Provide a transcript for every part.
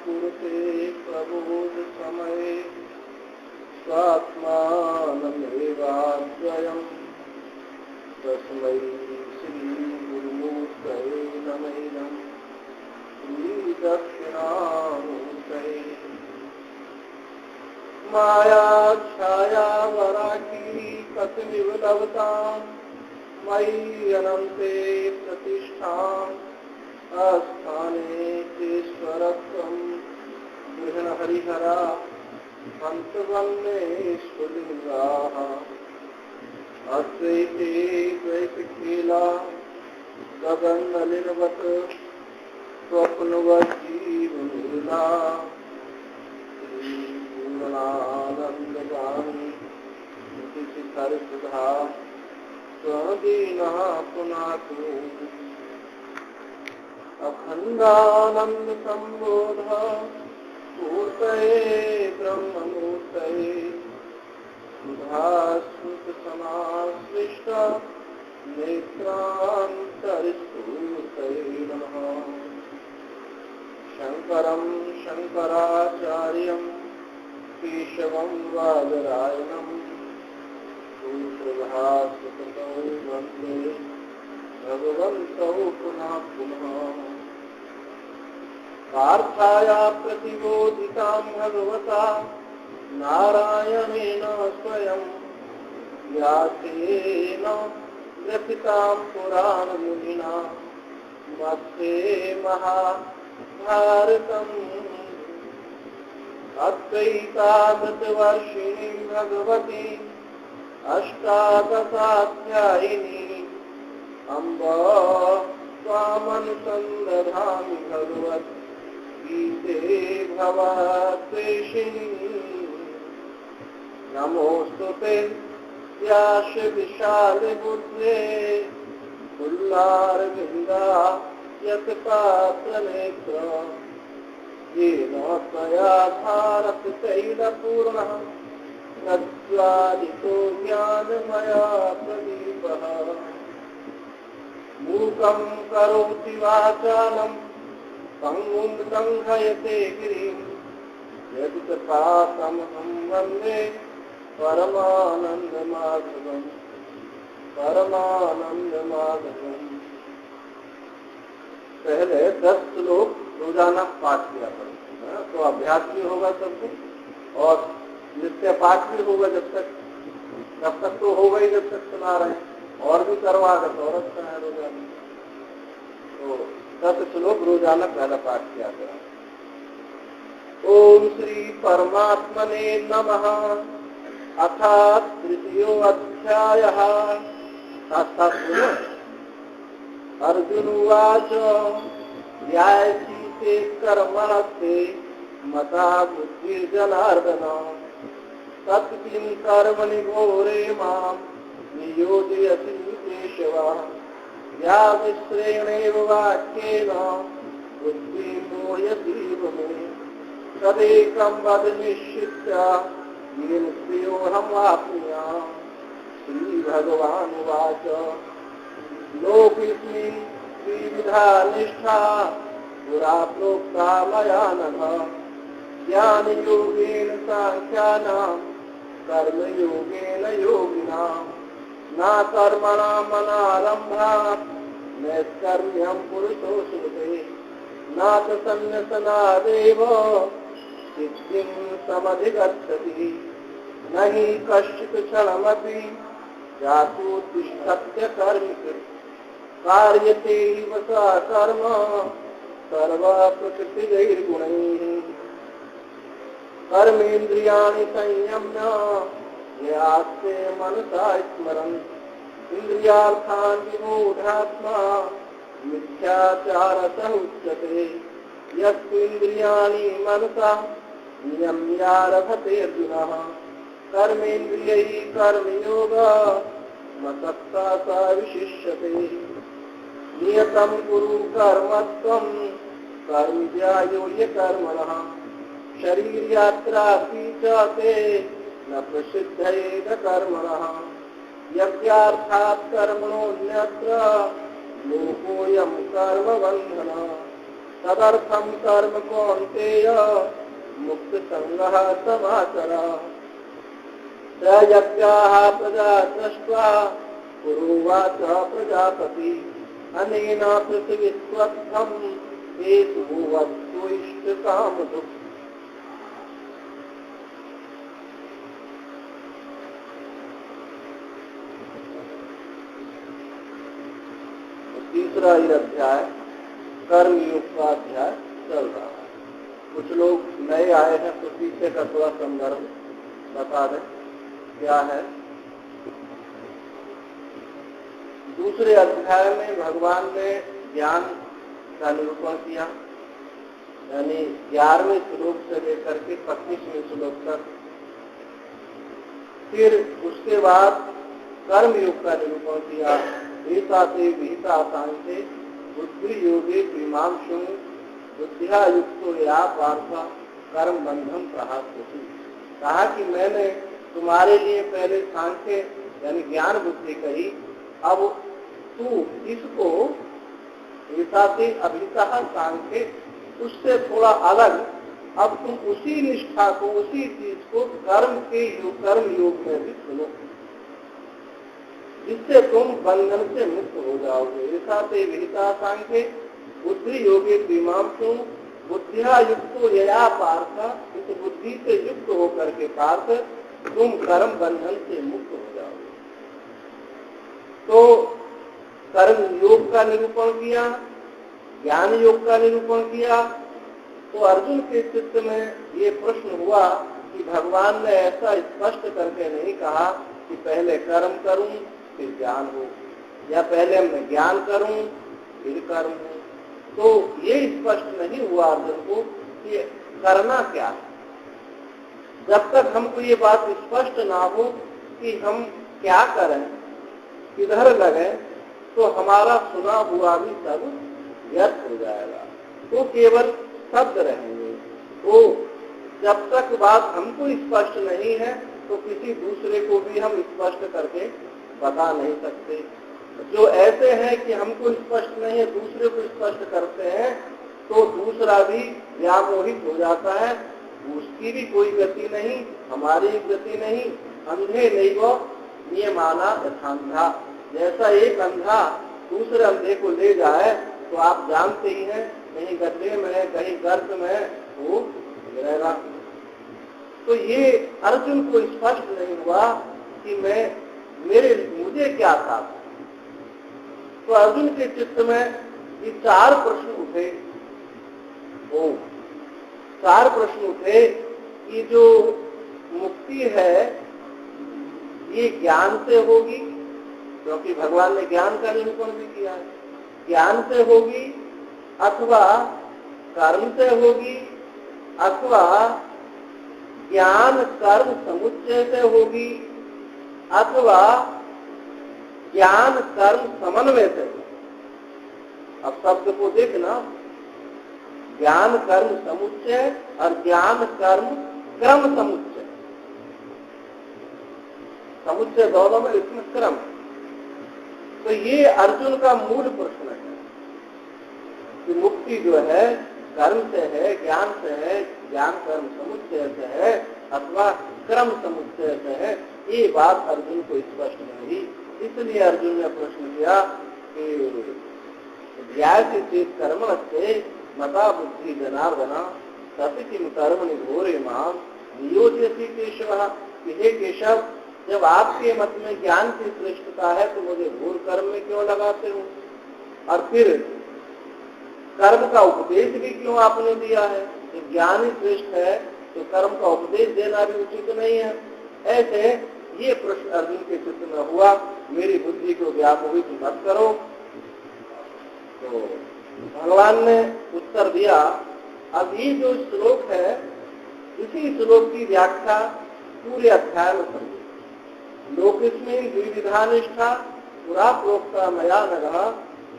कुरुते प्रबोध समये स्वात्मानमेवाद्वयम् तस्मै श्रीगुरुमूर्तये नमः श्रीदक्षिणामूर्तये मायाच्छाया वराकी कतिमिव लभताम् मयि अनन्ते प्रतिष्ठाम् आस्थाने ईश्वरत्वं गृहणहरिहरा हंसवन्ने स्फुलिङ्गाः अद्वैते द्वैतखेला गगननलिनवत् स्वप्नवज्जीवलीला श्रीपूर्णानन्दगामी श्रुतिशिखरसुधा स्वदीनः पुनातु अखंडानंद संबोध मूर्तये ब्रह्ममूर्तये सुधास्मृत समाश्लिष्ट नेत्रांतरिस्फूर्तये नमः शंकरं शंकराचार्यं केशवं वादरायणं सूत्रभाष्यकृतौ वन्दे भगवन्तौ पुनः पुनः पार्थाय प्रतिबोधितां भगवता नारायणेन स्वयं व्यासेन ग्रथितां पुराणमुनिना मध्ये महाभारतम् अद्वैतामृतवर्षिणीं भगवती अष्टादशाध्यायिनी अम्ब त्वामनुसन्दधामि भगवद्गीते भवद्वेषिणी नमोऽस्तुते व्यास विशालबुद्धे पुल्लारविन्दायतपात्रनेत्र येन त्वया भारततैलपूर्णः प्रज्वालितो ज्ञानमया प्रदीपः मूकं करोति वाचालं पङ्गुं लङ्घयते गिरिं यत्कृपातमहं वन्दे परमानन्दमाधवम् परमानन्दमाधवम्। पहले 10 श्लोक रोजाना पाठ किया करो, तो अभ्यास भी होगा सबको और नित्य पाठ भी होगा। जब तक तो होगा ही जब तक सुना रहे हैं, और भी करवा दो और अच्छा है रोजाना। तो 10 श्लोक रोजाना पहला पाठ किया करो। ओम श्री परमात्मने नमः। अथ तृतीयोऽध्यायः। अर्जुन उवाच ध्यायसी कर्मणस्ते मता बुद्धिर्जनार्दन तत्किं कर्मणि घोरे मां नियोजयसि केशव। या मिश्रेणेव वाक्येन बुद्धिं मोहयसीव मे तदेकं वद निश्चित्य येन श्रेयोऽहं वाप्नुयाम्। श्रीभगवानुवाच लोकेऽस्मिन् द्विविधा निष्ठा पुरा प्रोक्ता मया नघ। ज्ञानयोगेन साङ्ख्यानां कर्मयोगेन योगिनां। न कर्मणामनारम्भात् नैष्कर्म्यं पुरुषोऽश्नुते। न च सन्न्यसनादेव सिद्धिं समधिगच्छति। न हि कश्चित् क्षणमपि जातुतिष्ठत्य कर्मकृत्। कार्यते हि सा कर्म सर्वप्रकृतिजैर्गुणैः। कर्मेन्द्रियाणि संयम्य यास्ते मनसा स्मरन्। इन्द्रियार्थान् विमूढात्मा मिथ्याचारतः उच्यते। यस्तु इन्द्रियाणि मनसा नियम्यारभते अर्जुनः। कर्मेन्द्रियैः कर्मयोगः मत्तः स विशिष्यते। नियतं कुरु कर्म त्वं कर्मज्यायो ह्यकर्मणः। शरीरयात्रापि च ते न प्रसिद्धयेद कर्मणः। यज्ञार्थात् कर्मणोऽन्यत्र लोकोऽयं कर्मबन्धनः। तदर्थम कर्म कौन्तेय मुक्त संगः समाचर। स यज्ञाः प्रजा दृष्ट्वा पुरोवाच प्रजापति अनेन पृथिवीस्त्वत्थं हेतु वस्तु इष्टकामधुक्। तीसरा ये अध्याय कर्मयोग का अध्याय चल रहा है। कुछ लोग नए आए हैं तो पीछे का थोड़ा संदर्भ बता दें क्या है। दूसरे अध्याय में भगवान ने ज्ञान का निरूपण किया, यानी 11वें श्लोक से लेकर के 25वें श्लोक तक। फिर उसके बाद कर्मयोग का निरूपण किया। एता ते विहिता सांख्ये बुद्धि योगे प्रीमांशु बुद्धिया युक्तो या पार्थ कर्म बंधम प्रहास्यति। कहा कि मैंने तुम्हारे लिए पहले सांख्य यानी ज्ञान बुद्धि कही, अब तू इसको ऐसा से अभिता सांख्य उससे थोड़ा अलग, अब तुम उसी निष्ठा को उसी चीज को कर्म योग में भी सुनो, जिससे तुम बंधन से मुक्त हो जाओगे। ऐसा से विहिता सांख्य बुद्धि योगे प्रीमांशु बुद्धिया युक्तो यया पार्थ, इस बुद्धि से युक्त होकर के पार्थ तुम कर्म बंधन से मुक्त हो जाओगे। तो कर्म योग का निरूपण किया, ज्ञान योग का निरूपण किया। तो अर्जुन के चित्त में ये प्रश्न हुआ कि भगवान ने ऐसा स्पष्ट करके नहीं कहा कि पहले कर्म करूं फिर ज्ञान हो, या पहले मैं ज्ञान करूं फिर कर्म हो। तो ये स्पष्ट नहीं हुआ अर्जुन को कि करना क्या है। जब तक हमको ये बात स्पष्ट ना हो कि हम क्या करें, किधर लगे, तो हमारा सुना हुआ भी सब व्यर्थ हो जाएगा, तो केवल शब्द रहेंगे। तो जब तक बात हमको स्पष्ट नहीं है तो किसी दूसरे को भी हम स्पष्ट करके बता नहीं सकते। जो ऐसे हैं कि हमको स्पष्ट नहीं है दूसरे को स्पष्ट करते हैं, तो दूसरा भी व्यामोहित हो जाता है, उसकी भी कोई गति नहीं, हमारी गति नहीं। अंधे नहीं वो नियमाना यथांधा, जैसा एक अंधा दूसरे अंधे को ले जाए तो आप जानते ही हैं कहीं गड्ढे में कहीं गर्त में वो गिरेगा। तो ये अर्जुन को स्पष्ट नहीं हुआ कि मुझे क्या था। तो अर्जुन के चित्त में ये 4 प्रश्न उठे। वो 4 प्रश्न उठे कि जो मुक्ति है ये ज्ञान से होगी, क्योंकि भगवान ने ज्ञान का निरूपण भी किया है, ज्ञान से होगी अथवा कर्म से होगी अथवा ज्ञान कर्म समुच्चय से होगी अथवा ज्ञान कर्म समन्वय से होगी। अब शब्द को देखना, ज्ञान कर्म समुच्चय और ज्ञान कर्म क्रम समुच्चय, समुच्चय दोनों में, इसमें क्रम। तो ये अर्जुन का मूल प्रश्न है कि मुक्ति जो है कर्म से है, ज्ञान से है, ज्ञान कर्म समुच्चय से है अथवा क्रम समुच्चय से है। ये बात अर्जुन को स्पष्ट नहीं, इसलिए अर्जुन ने प्रश्न किया कि ज्ञाति चेत कर्म से मता बुद्धि जनार्दना सति किम कर्मणि घोरे माम नियोजयसि केशव। हे केशव, जब आपके मत में ज्ञान की श्रेष्ठता है तो मुझे घोर कर्म में क्यों लगाते हो, और फिर कर्म का उपदेश भी क्यों आपने दिया है। तो ज्ञान ही श्रेष्ठ है तो कर्म का उपदेश देना भी उचित नहीं है। ऐसे ये प्रश्न अर्जुन के चित्त में हुआ, मेरी बुद्धि को व्यामोहित मत करो। तो भगवान ने उत्तर दिया। अब ये जो श्लोक है इसी श्लोक की व्याख्या पूरे अध्याय में समझो। लोकेस्मिन् द्विविधा निष्ठा पुरा प्रोक्ता मया नघ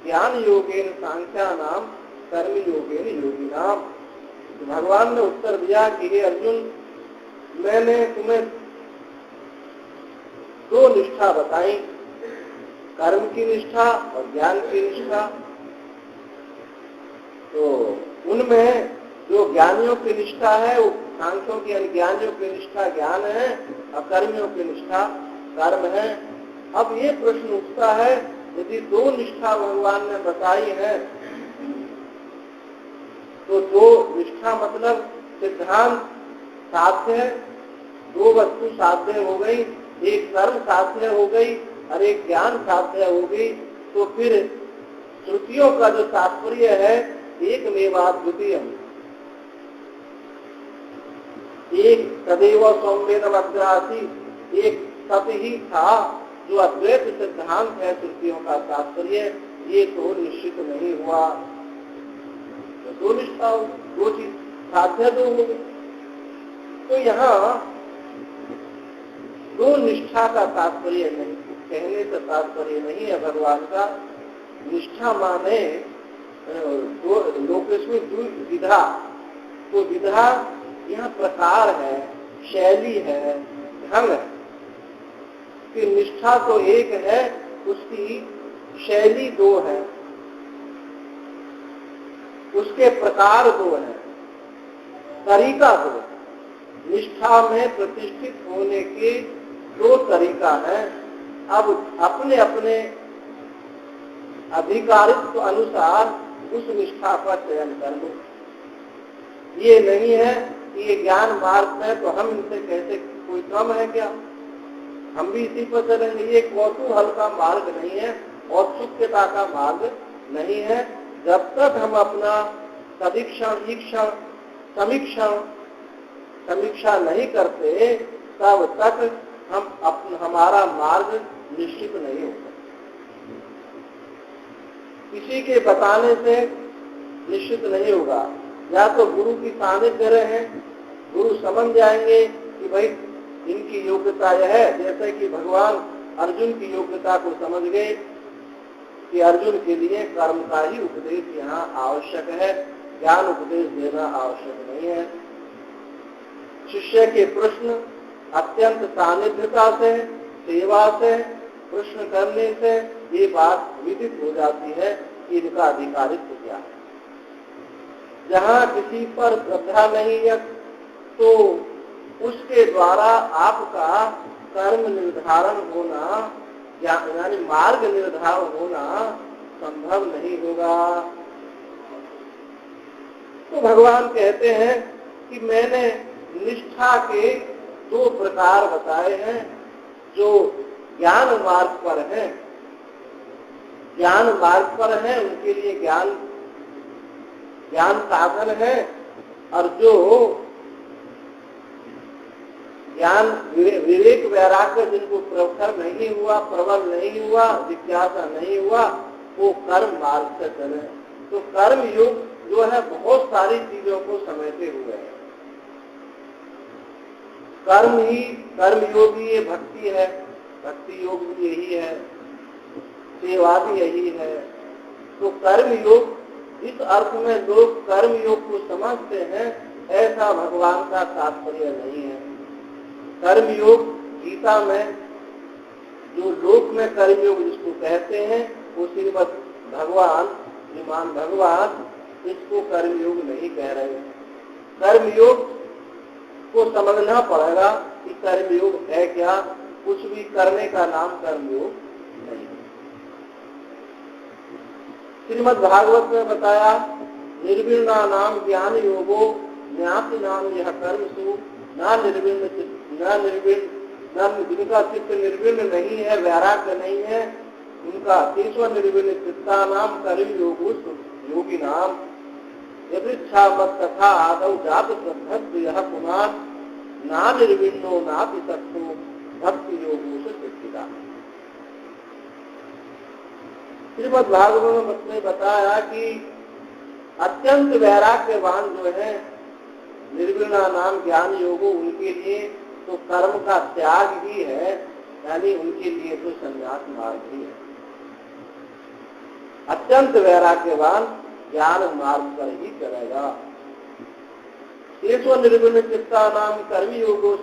ज्ञान योगेन सांख्यानाम कर्म योगेन योगिनाम। तो भगवान ने उत्तर दिया कि हे अर्जुन, मैंने तुम्हें 2 निष्ठा बताई, कर्म की निष्ठा और ज्ञान की निष्ठा। तो उनमें जो ज्ञानियों की निष्ठा है वो सांख्यों की, यानी ज्ञानियों की निष्ठा ज्ञान है, अकर्मियों की निष्ठा कर्म है। अब ये प्रश्न उठता है, यदि दो निष्ठा भगवान ने बताई है तो दो निष्ठा मतलब सिद्धांत साध्य है, दो वस्तु साध्य हो गई, एक कर्म साध्य हो गई और एक ज्ञान साध्य हो गई, तो फिर श्रुतियों का जो तात्पर्य है एक मेवाद्वितीयम्, एक सदैव सौम्येनमग्रासी, एक सत ही था, जो अद्वैत सिद्धांत है श्रुतियों का तात्पर्य, ये तो निश्चित नहीं हुआ। तो दो निष्ठा हो, दो चीज साध्य दो हो गई। तो यहाँ दो निष्ठा का तात्पर्य नहीं, कहने से तात्पर्य नहीं है भगवान का। निष्ठा माने लोकेश्वरी विधा, तो विधा यह प्रकार है, शैली है, ढंग है कि निष्ठा तो एक है, उसकी शैली दो है, उसके प्रकार दो है, तरीका दो। निष्ठा में प्रतिष्ठित होने के दो तरीका है। अब अपने अपने अधिकारित्व अनुसार उस निष्ठा का चयन कर लो। ये नहीं है कि ये ज्ञान मार्ग में तो हम इनसे कैसे, कोई कम है क्या, हम भी इसी पर चलेंगे। ये कौतूहल का मार्ग नहीं है, औत्सुक्यता का मार्ग नहीं है। जब तक हम अपना सदीक्षण, ईक्षण, समीक्षा नहीं करते, तब तक हमारा मार्ग निश्चित नहीं होता। किसी के बताने से निश्चित नहीं होगा। या तो गुरु की सानिध्य रहे, गुरु समझ जाएंगे कि भाई इनकी योग्यता यह है, जैसे कि भगवान अर्जुन की योग्यता को समझ गए कि अर्जुन के लिए कर्म का ही उपदेश यहाँ आवश्यक है, ज्ञान उपदेश देना आवश्यक नहीं है। शिष्य के प्रश्न अत्यंत सानिध्यता से, सेवा से, प्रश्न करने से ये बात विदित हो जाती है कि इनका अधिकारित्व क्या है। जहाँ किसी पर श्रद्धा नहीं है तो उसके द्वारा आपका कर्म निर्धारण होना, यानी मार्ग निर्धारण होना संभव नहीं होगा। तो भगवान कहते हैं कि मैंने निष्ठा के दो प्रकार बताए हैं। जो ज्ञान मार्ग पर हैं, ज्ञान मार्ग पर हैं, उनके लिए ज्ञान साधन है, और जो ज्ञान विवेक वैराग्य जिनको प्रखर नहीं हुआ, प्रबल नहीं हुआ, जिज्ञासा नहीं हुआ, वो कर्म मार्ग से चले। तो कर्म योग जो है बहुत सारी चीजों को समेटे हुए है। कर्म योग ही ये भक्ति है, भक्ति योग भी यही है, सेवा भी यही है। तो कर्म योग, इस अर्थ में लोग कर्म योग को समझते हैं, ऐसा भगवान का तात्पर्य नहीं है। कर्म योग गीता में जो लोक में कर्म योग जिसको कहते हैं, वो श्रीमद् भगवान, श्रीमान भगवान इसको कर्म योग नहीं कह रहे हैं। कर्म योग को समझना पड़ेगा कि कर्म योग है क्या। कुछ भी करने का नाम कर्म योग नहीं है। श्रीमद् भागवत में बताया, निर्विण्णा नाम ज्ञान योगो ज्ञाति नाम यह कर्म सु, जिनका चित्त निर्विण्ण नहीं है, वैराग्य नहीं है, उनका तीसवा निर्विण्ण चित्ता नाम कर्म योगो योगी नाम यदृच्छा मत तथा आदौ जात श्रद्धत्व यह पुमान ना निर्विण्णो ना पिसक्तो भक्ति योगो से सिद्धिदा। श्रीमद् भागवत में बताया कि अत्यंत वैराग्यवान जो है, निर्विण्णा नाम ज्ञान योगो, उनके लिए तो कर्म का त्याग ही है, यानी उनके लिए तो संन्यास मार्ग ही है। अत्यंत वैराग्यवान ज्ञान मार्ग पर ही चलेगा। येषु निर्विण्ण चित्ता नाम कर्म योगो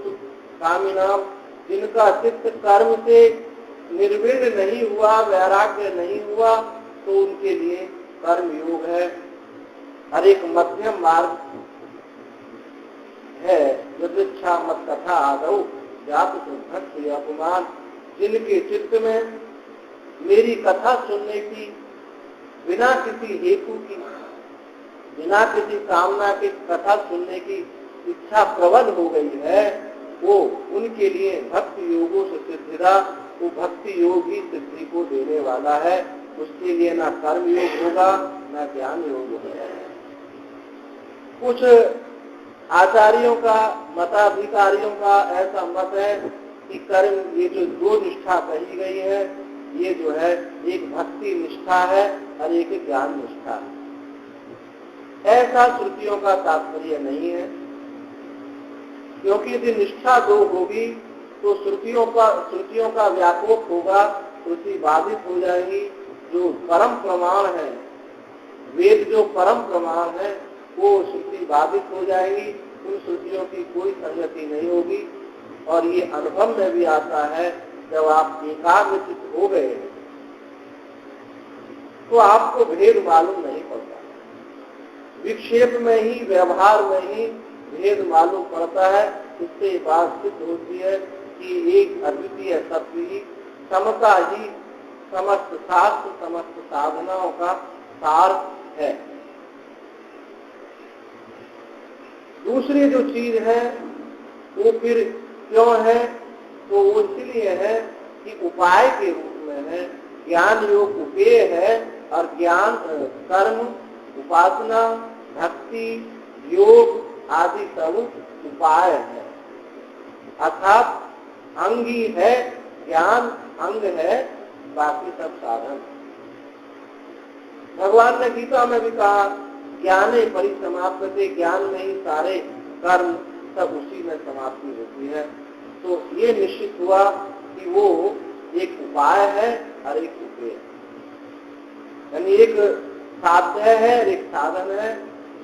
कामिनाम, जिनका चित्त कर्म से निर्विण्ण नहीं हुआ, वैराग्य नहीं हुआ, तो उनके लिए कर्म योग है। और एक मध्यम मार्ग है। यदृच्छा मत कथा आदौ जात भक्ति अपमान, जिनके चित्त में मेरी कथा सुनने की बिना किसी हेतु की, बिना किसी कामना की कथा सुनने की इच्छा प्रबल हो गई है, वो उनके लिए भक्ति योगों से सिद्धिदा, वो भक्ति योग ही सिद्धि को देने वाला है। उसके लिए ना कर्म योग होगा ना ज्ञान योग होगा। कुछ आचार्यों का, मताधिकारियों का ऐसा मत है कि कर्म, ये जो दो निष्ठा कही गई है, ये जो है एक भक्ति निष्ठा है और एक ज्ञान निष्ठा है। ऐसा श्रुतियों का तात्पर्य नहीं है, क्योंकि यदि निष्ठा दो होगी तो श्रुतियों का व्यापक होगा, श्रुति बाधित हो जाएगी। जो परम प्रमाण है, वेद जो परम प्रमाण है, वो श्रुति बाधित हो जाएगी, उन श्रुतियों की कोई संगति नहीं होगी। और ये अनुभव में भी आता है, जब आप एकाग्रचित हो गए तो आपको भेद मालूम नहीं पड़ता, विक्षेप में ही, व्यवहार में ही भेद मालूम पड़ता है। इससे ये बात सिद्ध होती है कि एक अद्वितीय सत्य ही, समता ही समस्त शास्त्र, समस्त साधनाओं का सार है। दूसरी जो चीज है वो फिर क्यों है, तो वो इसलिए है कि उपाय के रूप में है। ज्ञान योग उपेय है और ज्ञान, कर्म, उपासना, भक्ति, योग आदि सब उपाय है, अर्थात अंगी है। ज्ञान अंग है, बाकी सब साधन। भगवान ने गीता में भी कहा, ज्ञाने परिसमाप्यते, ज्ञान में ही सारे कर्म सब उसी में समाप्ति होती है। तो ये निश्चित हुआ कि वो एक उपाय है और एक उपेय, यानी एक साध्य है और एक साधन है।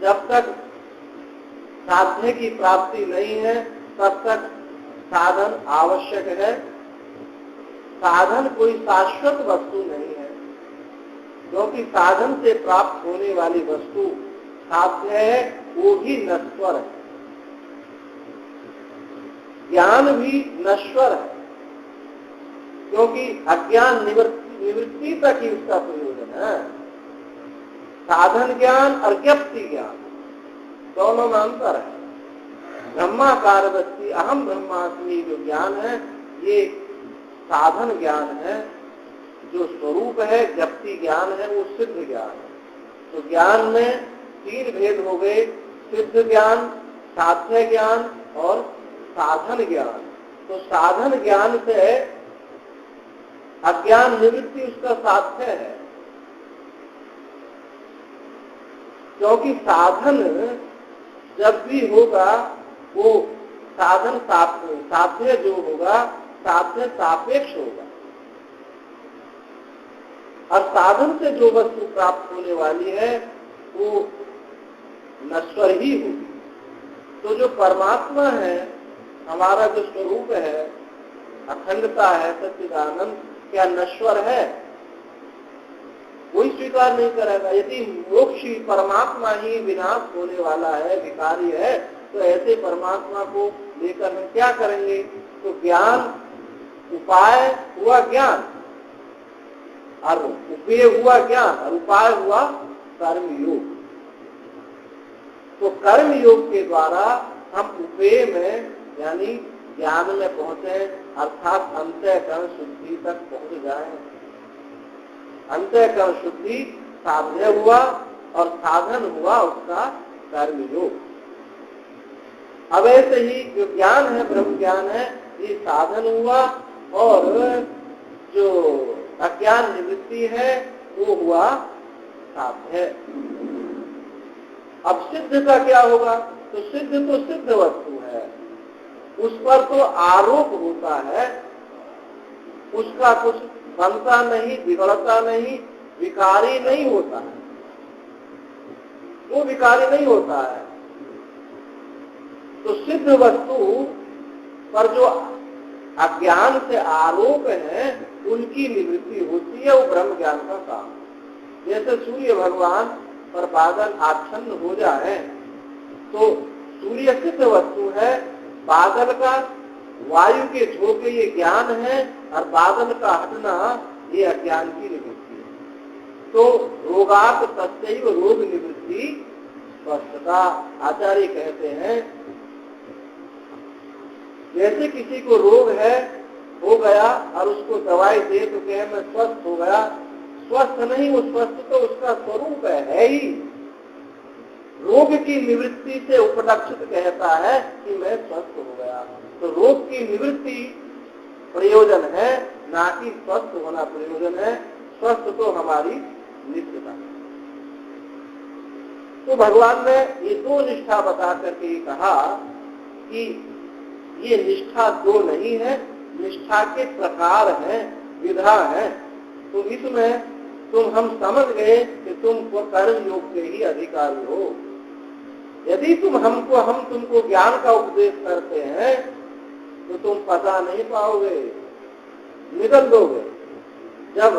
जब तक साध्य की प्राप्ति नहीं है तब तक साधन आवश्यक है। साधन कोई शाश्वत वस्तु नहीं है, क्योंकि साधन से प्राप्त होने वाली वस्तु साध्य है, वो भी नश्वर है। ज्ञान भी नश्वर है, क्योंकि अज्ञान निवृत्ति तक ही उसका प्रयोजन है। साधन ज्ञान और ज्ञप्ति ज्ञान दोनों में अंतर है। ब्रह्माकार वृत्ति, अहम ब्रह्मास्मि जो ज्ञान है, ये साधन ज्ञान है। जो स्वरूप है, ज्ञप्ति ज्ञान है, वो सिद्ध ज्ञान है। तो ज्ञान में तीन भेद हो गए, सिद्ध ज्ञान, साध्य ज्ञान और साधन ज्ञान। तो साधन ज्ञान से अज्ञान निवृत्ति उसका साध्य है, क्योंकि साधन जब भी होगा वो साधन साध्य जो होगा, साध्य सापेक्ष होगा, और साधन से जो वस्तु प्राप्त होने वाली है वो नश्वर ही होगी। तो जो परमात्मा है, हमारा जो स्वरूप है, अखंडता है, सच्चिदानंद, क्या नश्वर है? कोई स्वीकार नहीं करेगा। यदि मोक्षी परमात्मा ही विनाश होने वाला है, विकारी है, तो ऐसे परमात्मा को लेकर हम क्या करेंगे? तो ज्ञान, उपाय हुआ ज्ञान, और उपेय हुआ ज्ञान, और उपाय हुआ कर्म योग। तो कर्म योग के द्वारा हम उपेय में यानी ज्ञान में पहुंचे, अर्थात अंतःकरण शुद्धि तक पहुंच जाए। अंतःकरण शुद्धि साध्य हुआ और साधन हुआ उसका कर्म योग। अब ऐसे ही जो ज्ञान है, ब्रह्म ज्ञान है, ये साधन हुआ, और जो अज्ञान निवृत्ति है वो हुआ साध्य। अब सिद्ध का क्या होगा? तो सिद्ध तो सिद्ध वस्तु है, उस पर तो आरोप होता है, उसका कुछ बनता नहीं, बिगड़ता नहीं, विकारी नहीं होता है, वो विकारी नहीं होता है। तो सिद्ध वस्तु पर जो अज्ञान से आरोप है उनकी निवृत्ति होती है, वो ब्रह्म ज्ञान का काम। जैसे सूर्य भगवान पर बादल आच्छन्न हो जाए तो सूर्य सिद्ध वस्तु है, बादल का वायु के झोंके ये ज्ञान है और बादल का हटना ये अज्ञान की निवृत्ति है। तो रोगात तस्यैव रोग निवृत्ति स्वस्थता। आचार्य कहते हैं जैसे किसी को रोग है, हो गया और उसको दवाई दे तो कहे मैं स्वस्थ हो गया, स्वस्थ नहीं, वो स्वस्थ तो उसका स्वरूप है ही। रोग की निवृत्ति से उपलक्षित कहता है कि मैं स्वस्थ हो गया। तो रोग की निवृत्ति प्रयोजन है, ना कि स्वस्थ होना प्रयोजन है। स्वस्थ तो हमारी नित्यता। तो भगवान ने ये दो निष्ठा बता करके कहा कि ये निष्ठा दो नहीं है, निष्ठा के प्रकार हैं, विधा है। तो इसमें हम समझ गए कि तुम कर्म योग के ही अधिकारी हो। यदि हम तुमको ज्ञान का उपदेश करते हैं तो तुम पता नहीं पाओगे, निगल दोगे। जब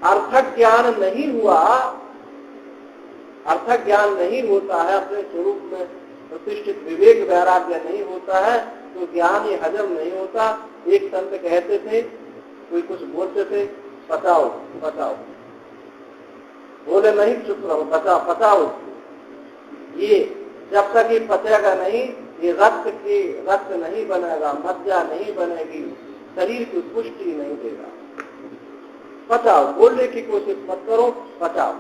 अर्थक ज्ञान नहीं हुआ, अर्थक ज्ञान नहीं होता है, अपने स्वरूप में प्रतिष्ठित विवेक वैराग्य नहीं होता है, तो ज्ञान ये हजम नहीं होता। एक संत कहते थे, कोई कुछ बोलते थे, बताओ बताओ, बोले नहीं चुप रहो, बताओ। ये जब तक ये पचेगा नहीं, ये रक्त नहीं बनेगा, मज्जा नहीं बनेगी, शरीर की पुष्टि नहीं देगा। पचाओ, बोलने की कोशिश मत करो, पचाओ।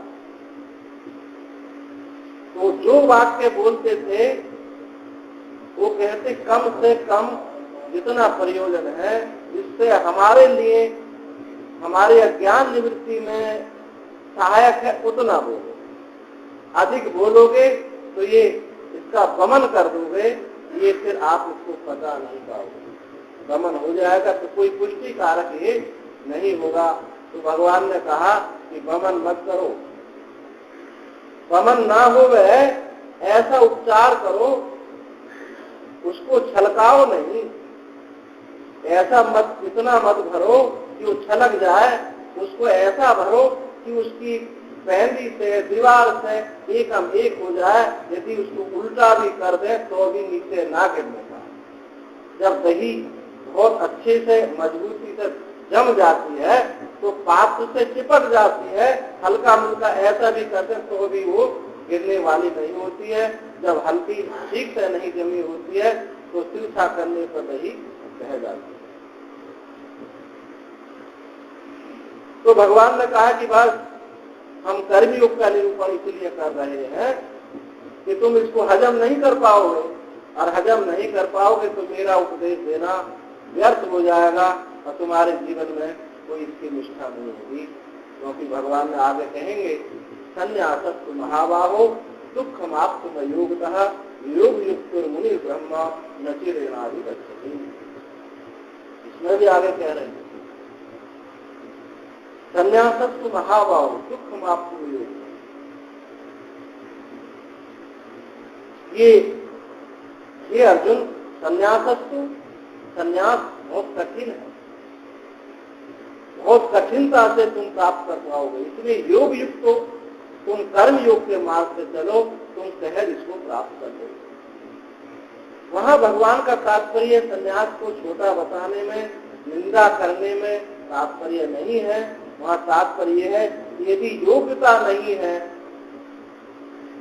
तो जो वाक्य बोलते थे वो कहते कम से कम जितना प्रयोजन है, जिससे हमारे लिए हमारे अज्ञान निवृत्ति में सहायक है, उतना बोलो। अधिक बोलोगे तो ये इसका गमन कर दोगे, ये फिर आप उसको पता नहीं पाओगे। गमन हो जाएगा तो कोई पुष्टि कारक ये नहीं होगा। तो भगवान ने कहा कि गमन मत करो, गमन ना होवे ऐसा उपचार करो, उसको छलकाओ नहीं, ऐसा मत, इतना मत भरो कि वो छलक जाए, उसको ऐसा भरो कि उसकी पहली से दीवार से एकम एक हो जाए। यदि उसको उल्टा भी कर दे तो भी नीचे ना गिरने का। जब दही बहुत अच्छे से मजबूती से जम जाती है तो पात्र से चिपक जाती है, हल्का मुल्का ऐसा भी करते तो भी वो गिरने वाली नहीं होती है। जब हल्की ठीक से नहीं जमी होती है तो तिरछा करने पर दही बह जाती है। तो भगवान ने कहा कि बस हम कर्मयोग का निरूपण इसलिए कर रहे हैं कि तुम इसको हजम नहीं कर पाओगे, और हजम नहीं कर पाओगे तो मेरा उपदेश देना व्यर्थ हो जाएगा और तुम्हारे जीवन में कोई इसकी निष्ठा नहीं होगी। क्योंकि भगवान ने आगे कहेंगे संन्यासस्तु महाबाहो दुःखम आप्तुम योगतः योग युक्त मुनि ब्रह्म न चिरेणादि गच्छति। इसमें भी आगे कह रहे हैं संन्यासस्तु महाबाहो दुःखम आप्तुम योग। ये अर्जुन संन्यासस्तु, संन्यास बहुत कठिन है, बहुत कठिनता से तुम प्राप्त कर पाओगे। इसलिए योग युक्त हो, तुम कर्म योग के मार्ग से चलो, तुम सहज इसको प्राप्त कर लोगे। वहां भगवान का तात्पर्य संन्यास को छोटा बताने में, निंदा करने में तात्पर्य नहीं है। वहां तात्पर्य है यदि योग्यता नहीं है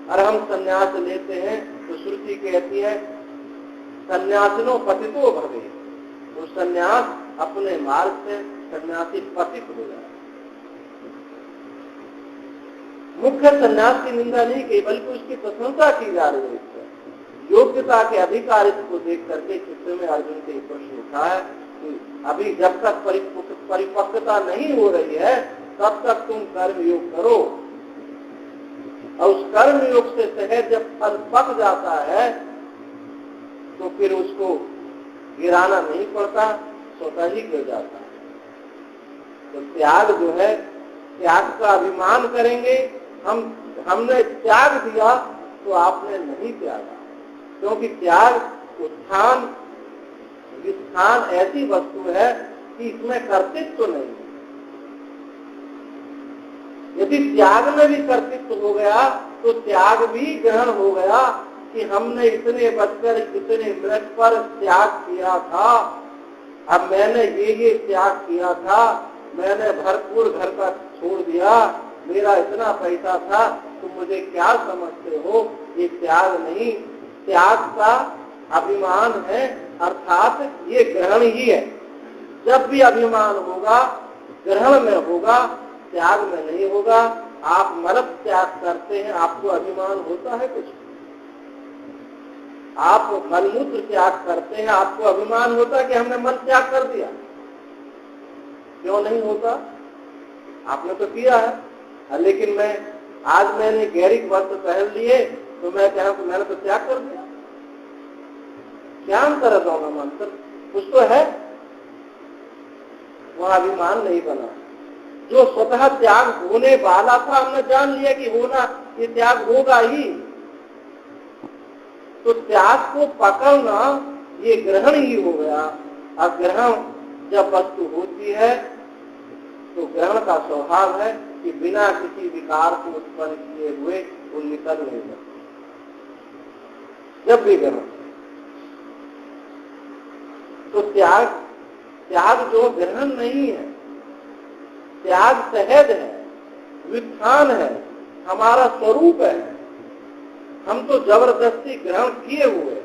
और हम संन्यास लेते हैं तो श्रुति कहती है संन्यासिनो पतितो भवे। वो संन्यास अपने मार्ग से सन्यासी पतित हो जाए। मुख्य सन्यास की निंदा नहीं की बल्कि उसकी प्रशंसा की जा रही है। योग्यता के अधिकारित्व को देख करके चित्र में अर्जुन के प्रश्न उठा है कि अभी जब तक परिपक्वता नहीं हो रही है तब तक तुम कर्म योग करो, और उस कर्म योग से सहज जब फल पक जाता है तो फिर उसको गिराना नहीं पड़ता, स्वतः ही गिर जाता है। तो त्याग जो है, त्याग का अभिमान करेंगे, हमने त्याग दिया तो आपने नहीं त्यागा। क्योंकि त्याग उत्थान विस्थान ऐसी वस्तु है कि इसमें कर्तृत्व तो नहीं है। यदि त्याग में भी कर्तृत्व हो गया तो त्याग भी ग्रहण हो गया कि हमने इतने बचकर इतने मिनट पर त्याग किया था, अब मैंने ये त्याग किया था, मैंने भरपूर घर का छोड़ दिया, मेरा इतना पैसा था, तुम मुझे क्या समझते हो? ये त्याग नहीं, त्याग का अभिमान है, अर्थात ये ग्रहण ही है। जब भी अभिमान होगा ग्रहण में होगा, त्याग में नहीं होगा। आप मल त्याग करते हैं, आपको अभिमान होता है कुछ? आप मलमूत्र त्याग करते हैं, आपको अभिमान होता है कि हमने मल त्याग कर दिया? क्यों नहीं होता? आपने तो किया है। लेकिन आज मैंने गहरी वस्त्र पहन लिए तो मैं कह कि मैंने तो त्याग कर दिया। क्या अंतर है दोनों में? अंतर कुछ तो है, वहां अभिमान नहीं बना। जो स्वतः त्याग होने वाला था, हमने जान लिया कि होना, ये त्याग होगा ही, तो त्याग को पकड़ना ये ग्रहण ही हो गया। अब ग्रहण जब वस्तु होती है तो ग्रहण का स्वभाव है कि बिना किसी विकार को उत्पन्न किए हुए वो निकल नहीं सकता। जब भी ग्रहण तो त्याग जो ग्रहण नहीं है, त्याग सहज है, वित्थान है, हमारा स्वरूप है। हम तो जबरदस्ती ग्रहण किए हुए।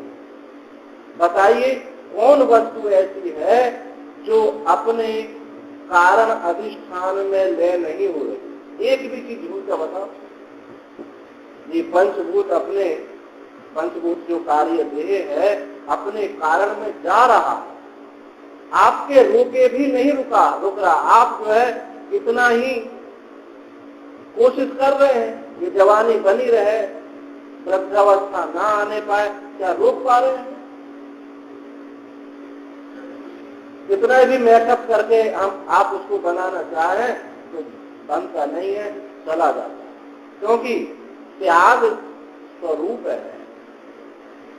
बताइए कौन वस्तु ऐसी है जो अपने कारण अधिष्ठान में ले नहीं हो रही? एक भी चीज झूठ का बताओ। ये पंचभूत जो कार्य देह है अपने कारण में जा रहा, आपके रोके भी नहीं रुक रहा। आप जो है इतना ही कोशिश कर रहे हैं कि जवानी बनी रहे, वृद्धावस्था ना आने पाए, क्या रोक पा रहे हैं? कितना भी मेकअप करके आप उसको बनाना चाहें तो बनता नहीं है, चला जाता है। क्योंकि त्याग स्वरूप है।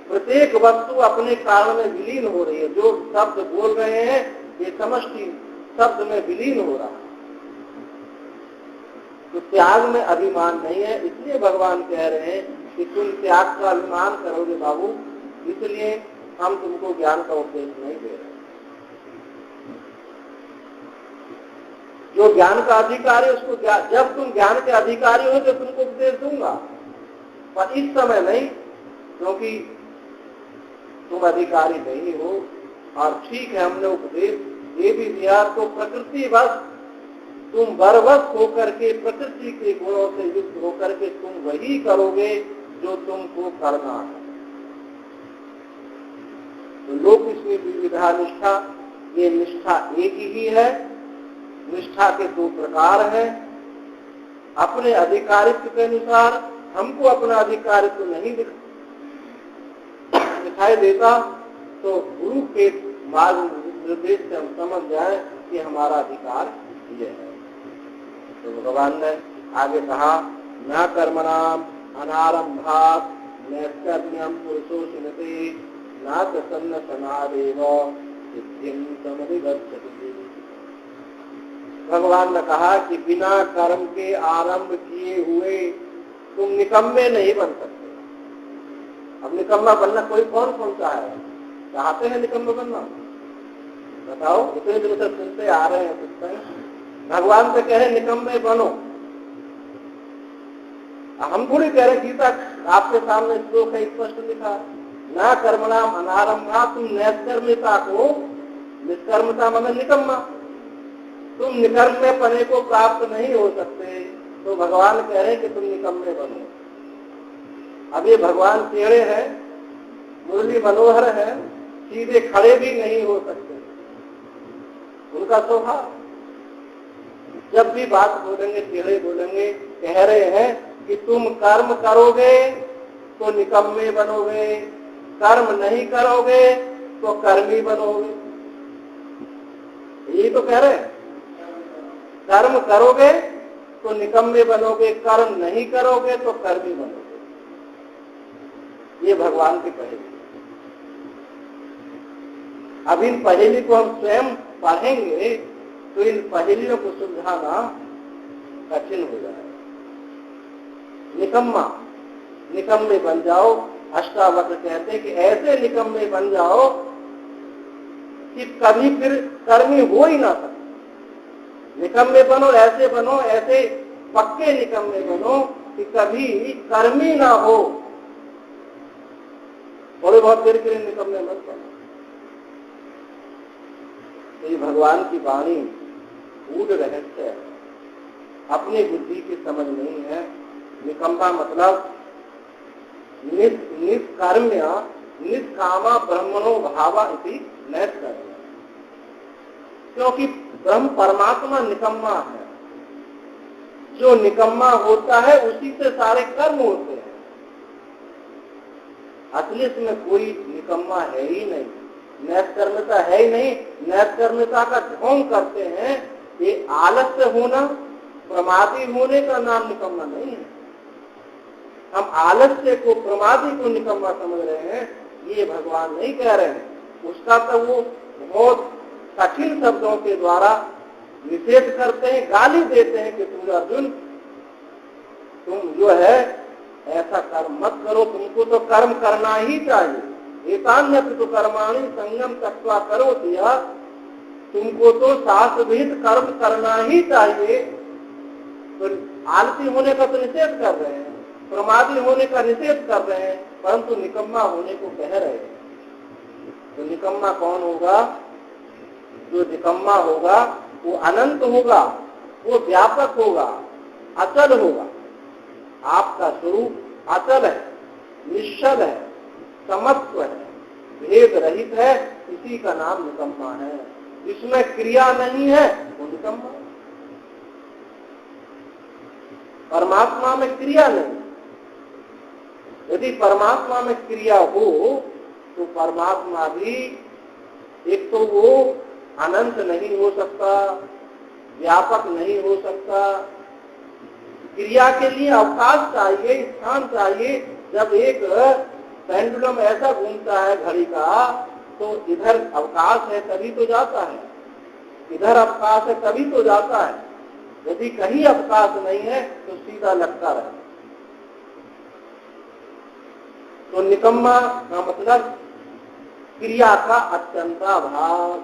प्रत्येक वस्तु अपने कारण में विलीन हो रही है। जो शब्द बोल रहे हैं ये समष्टि शब्द में विलीन हो रहा है। तो त्याग में अभिमान नहीं है। इसलिए भगवान कह रहे हैं कि तुम त्याग का अभिमान करोगे बाबू, इसलिए हम तुमको ज्ञान का उपदेश नहीं दे रहे। जो ज्ञान का अधिकारी उसको जब तुम ज्ञान के अधिकारी हो तो तुमको उपदेश दूंगा, पर इस समय नहीं, क्योंकि तुम अधिकारी नहीं हो। और ठीक है, हमने उपदेश दे भी दिया तो प्रकृति बस तुम बरबस होकर के, प्रकृति के गुणों से युक्त होकर के तुम वही करोगे जो तुमको करना है। तो लोक इसमें विविधा निष्ठा, ये निष्ठा एक ही है। निष्ठा के दो प्रकार हैं। अपने अधिकारित्व के अनुसार हमको अपना अधिकारित्व नहीं दिखाई देता तो गुरु के मार्ग निर्देश से हम समझ जाए कि हमारा अधिकार ये है। तो भगवान ने आगे कहा, न कर्मणाम अनारंभात नैष्कर्म्यम पुरुषो सुनते न प्रसन्न समादेव सिद्धिं समधिगच्छति। भगवान ने कहा कि बिना कर्म के आरंभ किए हुए तुम निकम्मे नहीं बन सकते। अब निकम्मा बनना कौन चाहते हैं निकम्मा बनना? बताओ, इतने दिन से सुनते आ रहे हैं, सुनते हैं। भगवान से कहे निकम्मे बनो। हम थोड़ी कह रहे, गीता आपके सामने श्लोक है, स्पष्ट लिखा, ना कर्मणाम अनारंभा, तुम नैष्कर्म्यता को, निष्कर्मता मतलब निकम्मा, तुम निकर्म में पने को प्राप्त नहीं हो सकते। तो भगवान कह रहे हैं कि तुम निकम्मे बनो। अब ये भगवान टेढ़े हैं, मुरली मनोहर है, सीधे खड़े भी नहीं हो सकते। उनका स्वभाव, जब भी बात बोलेंगे टेढ़े बोलेंगे। कह रहे हैं कि तुम कर्म करोगे तो निकम्मे बनोगे, कर्म नहीं करोगे तो कर्मी बनोगे। यही तो कह रहे हैं, कर्म करोगे तो निकम्मे बनोगे, कर्म नहीं करोगे तो कर्मी बनोगे। ये भगवान की पहेली। अब इन पहेली को हम स्वयं पढ़ेंगे तो इन पहेलियों को सुलझाना कठिन हो जाएगा। निकम्मा, निकम्मे बन जाओ। अष्टावक्र कहते हैं कि ऐसे निकम्मे बन जाओ कि कभी फिर कर्मी हो ही ना सके। निकम्मे बनो, ऐसे बनो, ऐसे पक्के निकम्मे बनो कि कभी कर्मी ना हो। थोड़े बहुत देर के लिए निकम्मे मत बनो। तो ये भगवान की वाणी गूढ़ रहस्य है, अपनी बुद्धि की समझ नहीं है। निकम्मा मतलब निष्कर्म्य निष्कामा ब्रह्मणो भावा इति नैष्कर्म्य। क्योंकि ब्रह्म परमात्मा निकम्मा है। जो निकम्मा होता है उसी से सारे कर्म होते हैं। असलियत में कोई निकम्मा है ही नहीं, नैष्कर्म्यता है ही नहीं। नैष्कर्म्यता का ढोंग करते हैं। ये आलस्य होना, प्रमादी होने का नाम निकम्मा नहीं है। हम आलस्य को, प्रमादी को निकम्मा समझ रहे हैं, ये भगवान नहीं कह रहे हैं। उसका तो वो बहुत कठिन शब्दों के द्वारा निषेध करते हैं, गाली देते हैं कि तुम अर्जुन, तुम जो है ऐसा कर्म मत करो, तुमको तो कर्म करना ही चाहिए। एकान्यत तो कर्माणि संगम तत्वा करो दिया, तुमको तो शास्त्रविहित कर्म करना ही चाहिए। तो आलसी होने का तो निषेध कर रहे हैं, प्रमादी होने का निषेध कर रहे हैं, परंतु निकम्मा होने को कह रहे हैं। तो निकम्मा कौन होगा? जो निकम्मा होगा वो अनंत होगा, वो व्यापक होगा, अचल होगा। आपका स्वरूप अचल है, निश्चल है, समत्व है, भेद रहित है, इसी का नाम निकम्मा है। इसमें क्रिया नहीं है वो निकम्मा। परमात्मा में क्रिया नहीं। यदि परमात्मा में क्रिया हो तो परमात्मा भी, एक तो वो अनंत नहीं हो सकता, व्यापक नहीं हो सकता। क्रिया के लिए अवकाश चाहिए, स्थान चाहिए। जब एक पेंडुलम ऐसा घूमता है घड़ी का, तो इधर अवकाश है तभी तो जाता है, इधर अवकाश है तभी तो जाता है। यदि कहीं अवकाश नहीं है तो सीधा लगता रहे। तो निकम्मा का मतलब क्रिया का अत्यंताभाव।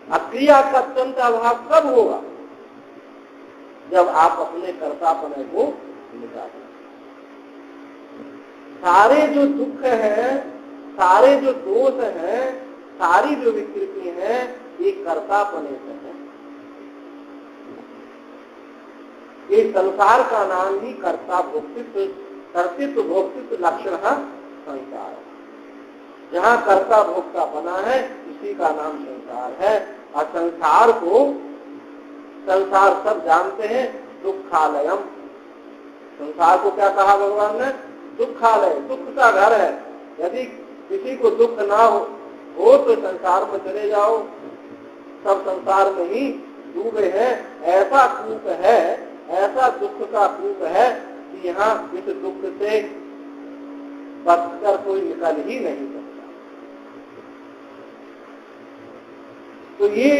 अक्रिया का अत्यंताभाव कब होगा? जब आप अपने कर्तापन को निकालें। सारे जो दुख हैं, सारे जो दोष हैं, सारी जो विकृति हैं, ये कर्तापने से है। ये संसार का नाम ही कर्ता भोक्तित्व, कर्तृत्व भोक्तित्व लक्षण संसार। जहाँ कर्ता भोक्ता बना है इसी का नाम संसार है। और संसार को, संसार सब जानते हैं, दुखालयम। संसार को क्या कहा भगवान ने? दुखालय, दुख का घर है। यदि किसी को दुख ना हो तो संसार में चले जाओ, सब संसार में ही डूबे हैं। ऐसा कूप है, ऐसा दुख का कूप है कि यहाँ इस दुख से बचकर कोई निकल ही नहीं सकता। तो ये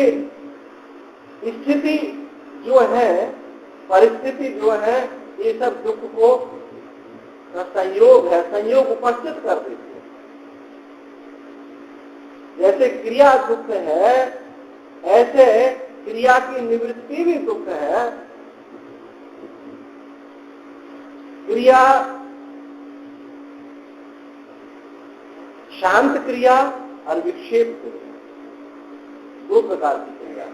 स्थिति जो है, परिस्थिति जो है, ये सब दुख को संयोग है, संयोग उपस्थित कर देती है। जैसे क्रिया दुख है, ऐसे क्रिया की निवृत्ति भी दुख है। क्रिया शांत क्रिया और विक्षेप क्रिया, दो प्रकार की क्रिया।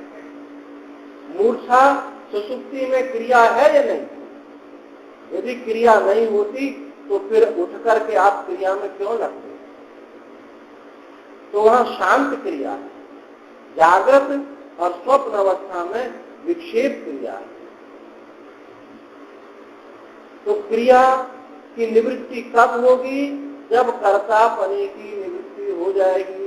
मूर्छा सुषुप्ति में क्रिया है या नहीं? यदि क्रिया नहीं होती तो फिर उठ करके आप क्रिया में क्यों लगते? तो वहां शांत क्रिया है। जागृत और स्वप्न अवस्था में विक्षेप क्रिया है। तो क्रिया की निवृत्ति कब होगी? जब कर्तापने की निवृत्ति हो जाएगी।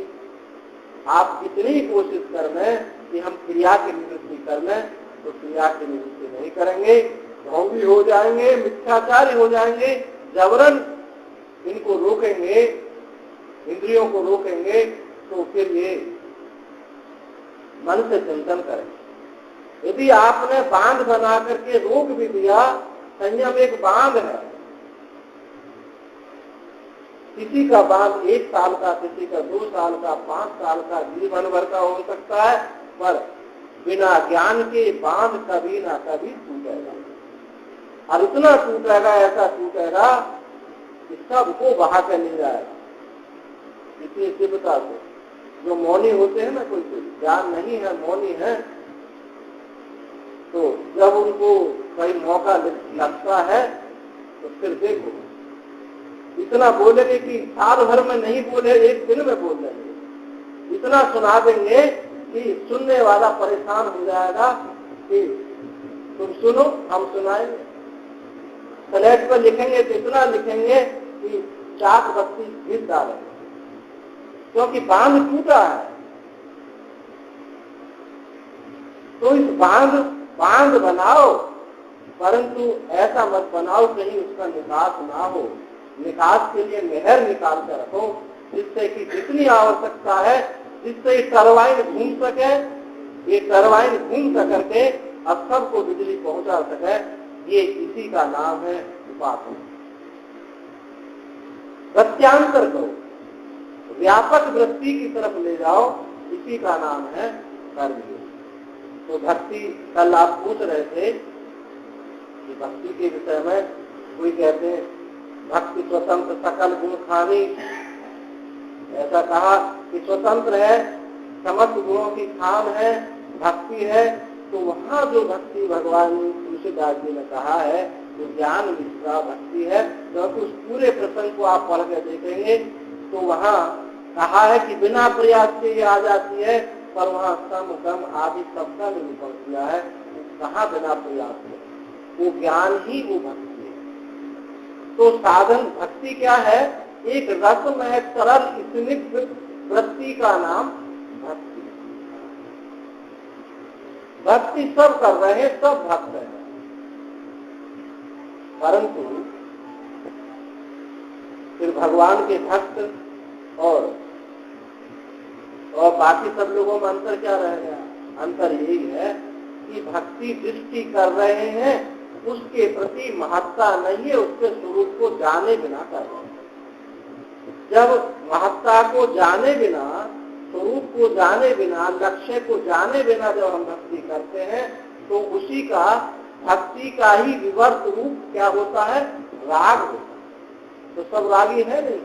आप कितनी कोशिश कर लें कि हम क्रिया की निवृत्ति कर लें, तो क्रिया की निवृत्ति नहीं करेंगे, ढोंगी हो जाएंगे, मिथ्याचारी हो जाएंगे। जबरन इनको रोकेंगे, इंद्रियों को रोकेंगे, तो फिर ये मन से चिंतन करें। यदि आपने बांध बना करके रोक भी दिया संयम एक बांध है। किसी का बांध 1 साल का, किसी का 2 साल का, 5 साल का, जीवन भर का हो सकता है, पर बिना ज्ञान के बांध कभी ना कभी टूटेगा। और इतना टूटेगा, ऐसा टूटेगा कि सबको बहा के ले जाएगा इतनी तीव्रता से। जो मौनी होते हैं ना, कोई ज्ञान नहीं है, मौनी है, तो जब उनको कहीं मौका लगता है तो फिर देखो इतना बोलेंगे कि साल भर में नहीं बोले, 1 दिन में बोल लेंगे। इतना सुना देंगे कि सुनने वाला परेशान हो जाएगा कि तुम सुनो, हम सुनाएंगे। स्लेट पर लिखेंगे तो इतना लिखेंगे कि चाक बत्ती घिस डालेंगे, क्योंकि बांध टूटा है। तो इस बांध बनाओ, परंतु ऐसा मत बनाओ कहीं उसका निकास ना हो। निकास के लिए नहर निकाल कर रखो, जिससे कि जितनी आवश्यकता है, जिससे टरबाइन घूम सके, ये टरबाइन घूम करके अब सबको बिजली पहुंचा सके। ये इसी का नाम है उपासना। प्रत्यांतर करो, व्यापक वृत्ति की तरफ ले जाओ, इसी का नाम है कर्म। तो भक्ति, कल आप पूछ रहे थे कि भक्ति के विषय में कोई कहते हैं भक्ति स्वतंत्र सकल गुण खानी, ऐसा कहा कि स्वतंत्र है, समस्त गुणों की खान है, भक्ति है। तो वहाँ जो भक्ति भगवान तुलसीदास जी ने कहा है वो ज्ञान मिश्रा भक्ति है। क्योंकि उस पूरे प्रसंग को आप पढ़ के देखेंगे तो वहाँ कहा है कि बिना प्रयास के ये आ जाती है, पर वहाँ सम गम आदि सबका निरूपण किया है। कहाँ बिना प्रयास के, वो ज्ञान ही वो भक्ति है। तो साधन भक्ति क्या है? एक रसमय सरल स्निग्ध वृत्ति का नाम भक्ति। भक्ति सब कर रहे हैं, सब भक्त हैं, परंतु फिर भगवान के भक्त और बाकी सब लोगों में अंतर क्या रह गया? अंतर यही है कि भक्ति दृष्टि कर रहे हैं, उसके प्रति महत्ता नहीं है, उसके स्वरूप को जाने बिना कर रहे हैं। जब महत्ता को जाने बिना, स्वरूप को जाने बिना, लक्ष्य को जाने बिना जब हम भक्ति करते हैं तो उसी का, भक्ति का ही विवर्त रूप क्या होता है? राग होता है। तो सब रागी है नहीं।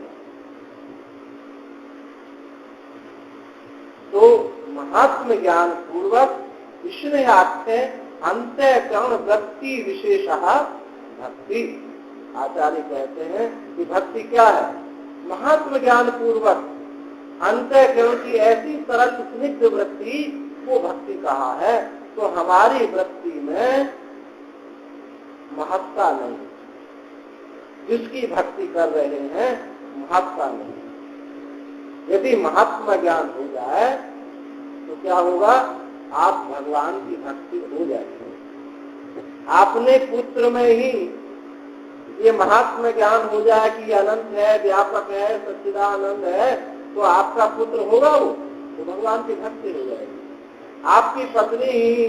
तो महात्म ज्ञान पूर्वक इसने आख्य अंतःकरण वृत्ति विशेष भक्ति। आचार्य कहते हैं कि भक्ति क्या है? महात्म ज्ञान पूर्वक अंतःकरण की ऐसी सरल स्निग्ध वृत्ति को भक्ति कहा है। तो हमारी वृत्ति में महत्ता नहीं, जिसकी भक्ति कर रहे हैं महत्ता नहीं। यदि महात्मा ज्ञान हो जाए तो क्या होगा? आप भगवान की भक्ति हो जाएगी। आपने पुत्र में ही ये महात्मा ज्ञान हो जाए कि अनंत है, व्यापक है, सच्चिदानंद है, तो आपका पुत्र होगा वो, तो भगवान की भक्ति हो जाएगी। आपकी पत्नी ही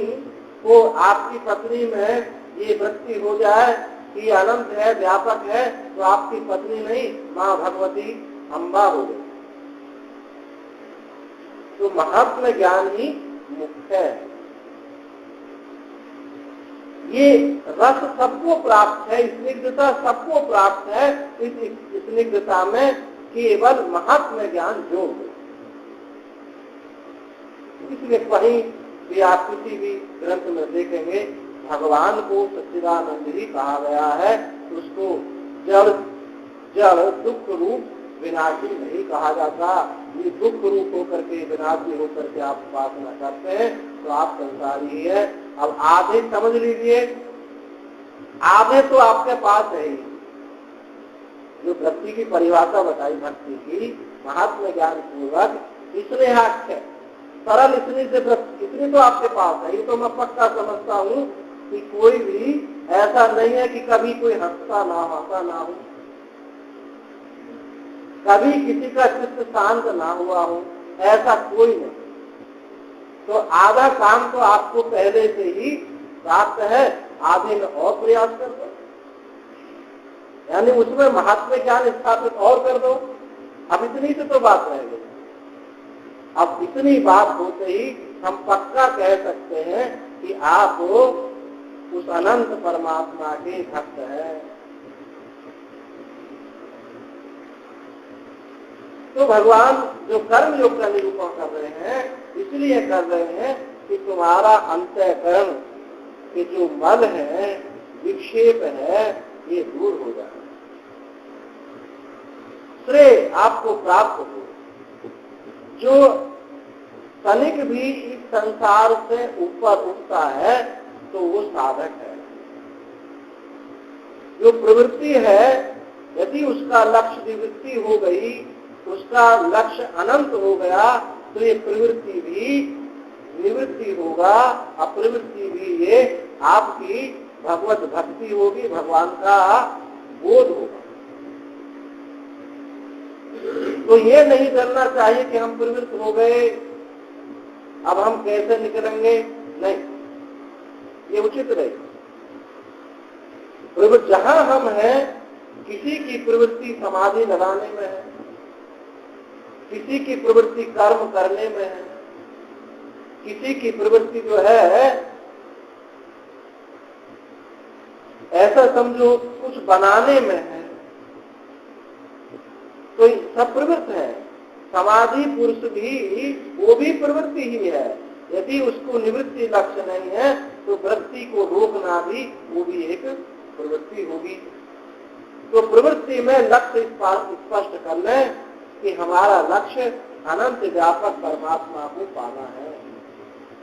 को, आपकी पत्नी में ये वृत्ति हो जाए कि अनंत है, व्यापक है, तो आपकी पत्नी नहीं, माँ भगवती अम्बा हो गई। तो महात्मा ज्ञान ही मुख्य है। ये रस सबको प्राप्त है, स्निग्धता सबको प्राप्त है। इस स्निग्धता में केवल महात्मा ज्ञान जोग है। इसलिए कहीं भी आप किसी भी ग्रंथ में देखेंगे भगवान को सच्चिदानंद ही कहा गया है, उसको जड़ दुख रूप विनाशी नहीं कहा जाता। ये दुख रूप होकर के, विनाशी होकर के आप उपासना करते हैं तो आप संसारी ही है। अब आधे समझ लीजिए, आधे तो आपके पास है ही। जो भक्ति की परिभाषा बताई भक्ति की, महात्मा ज्ञान पूर्वक इसने है सरल, इतनी तो आपके पास है। ये तो मैं पक्का समझता हूँ कि कोई भी ऐसा नहीं है कि कभी कोई हंसता ना, हंसा ना हो, कभी किसी का चित्त शांत ना हुआ हो, ऐसा कोई नहीं। तो आधा काम तो आपको पहले से ही प्राप्त है, आधे में और प्रयास कर दो। यानी उसमें महात्म्य ज्ञान स्थापित और कर दो। अब इतनी से तो बात रह गई। अब इतनी बात होते ही हम पक्का कह सकते हैं कि आप उस अनंत परमात्मा के भक्त हैं। तो भगवान जो कर्म योग का निरूपण कर रहे हैं इसलिए कर रहे हैं कि तुम्हारा अंतःकरण के जो मल है, विक्षेप है, ये दूर हो जाए, श्रेय आपको प्राप्त हो। जो तनिक भी इस संसार से ऊपर उठता है तो वो साधक है। जो प्रवृत्ति है यदि उसका लक्ष्य निवृत्ति हो गई, उसका लक्ष्य अनंत हो गया, तो ये प्रवृत्ति भी निवृत्ति होगा, अप्रवृत्ति भी ये आपकी भगवत भक्ति होगी, भगवान का बोध होगा। तो ये नहीं करना चाहिए कि हम प्रवृत्त हो गए, अब हम कैसे निकलेंगे, नहीं, ये उचित नहीं। प्रवृत्ति जहां हम हैं, किसी की प्रवृत्ति समाधि लगाने में है, किसी की प्रवृत्ति कर्म करने में है, किसी की प्रवृत्ति जो है ऐसा समझो कुछ बनाने में है, तो सब प्रवृत्त है। समाधि पुरुष भी वो भी प्रवृत्ति ही है। यदि उसको निवृत्ति लक्ष्य नहीं है तो वृत्ति को रोकना भी वो भी एक प्रवृत्ति होगी। तो प्रवृत्ति में लक्ष्य स्पष्ट कर लें कि हमारा लक्ष्य अनंत व्यापक परमात्मा को पाना है।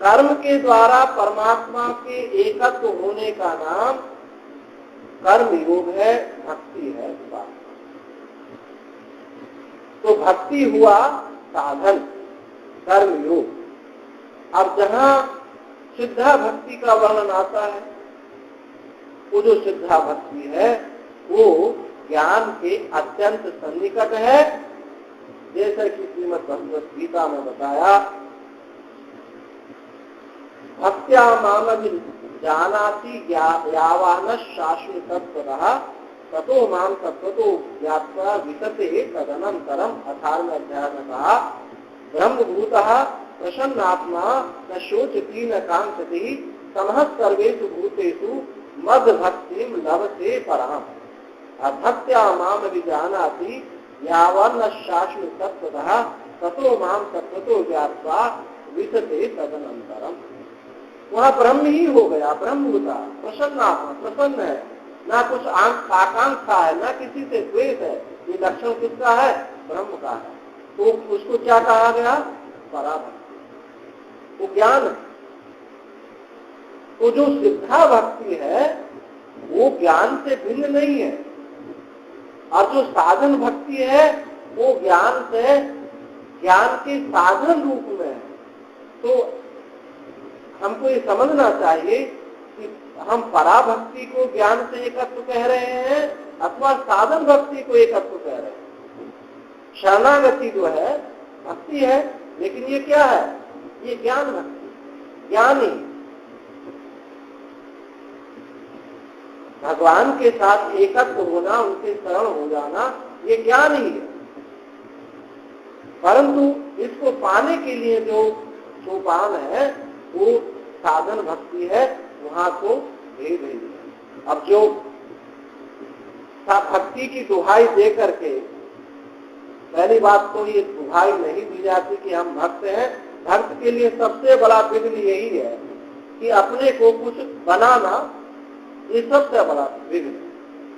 कर्म के द्वारा परमात्मा के एकत्व होने का नाम कर्म योग है, भक्ति है। तो भक्ति हुआ साधन, कर्म योग। अब जहां सिद्धा भक्ति का वर्णन आता है, वो जो सिद्धा भक्ति है वो ज्ञान के अत्यंत सन्निकट है। जैसे कि श्रीमद् भगवत गीता में बताया, भक्त्या माम जानाति यावान शाश्वतत्वतः ततो माम तत्वतो ज्ञात्वा वितते तदनंतरम। 18वें अध्याय में कहा, ब्रह्मभूतः प्रसन्नात्मा न शोचति न कांक्षति समः सर्वेषु भूतेषु मद भक्तिम लभते पराम। भक्त्या माम विजानाति यावन्न शाश्वतत्वतः ततो माम तत्वतो ज्ञात्वा वितते तदनंतरम। वह ब्रह्म ही हो गया, ब्रह्मभूता, प्रसन्नात्मा, प्रसन्न है, ना कुछ आकांक्षा है, ना किसी से द्वेष है। ये लक्षण किसका है? ब्रह्म का है। तो उसको क्या कहा गया? पराभक्ति, वो ज्ञान है। तो जो सिद्धा भक्ति है वो ज्ञान से भिन्न नहीं है, और जो साधन भक्ति है वो ज्ञान से, ज्ञान के साधन रूप में है। तो हमको ये समझना चाहिए कि हम पराभक्ति को ज्ञान से एकत्व कह रहे हैं अथवा साधन भक्ति को एकत्व कह रहे हैं। शरणागति जो है भक्ति है, लेकिन ये क्या है? ये ज्ञान भक्ति, ज्ञानी भगवान के साथ एकत्व होना, उनके शरण हो जाना, ये ज्ञान ही है। परंतु इसको पाने के लिए जो सोपान है वो साधन भक्ति है, वहां तो भेद ही है। अब जो भक्ति की दुहाई दे करके, पहली बात तो ये दुहाई नहीं दी जाती कि हम भक्त हैं। भक्त के लिए सबसे बड़ा विघ्न यही है कि अपने को कुछ बनाना, ये सबसे बड़ा विघ्न।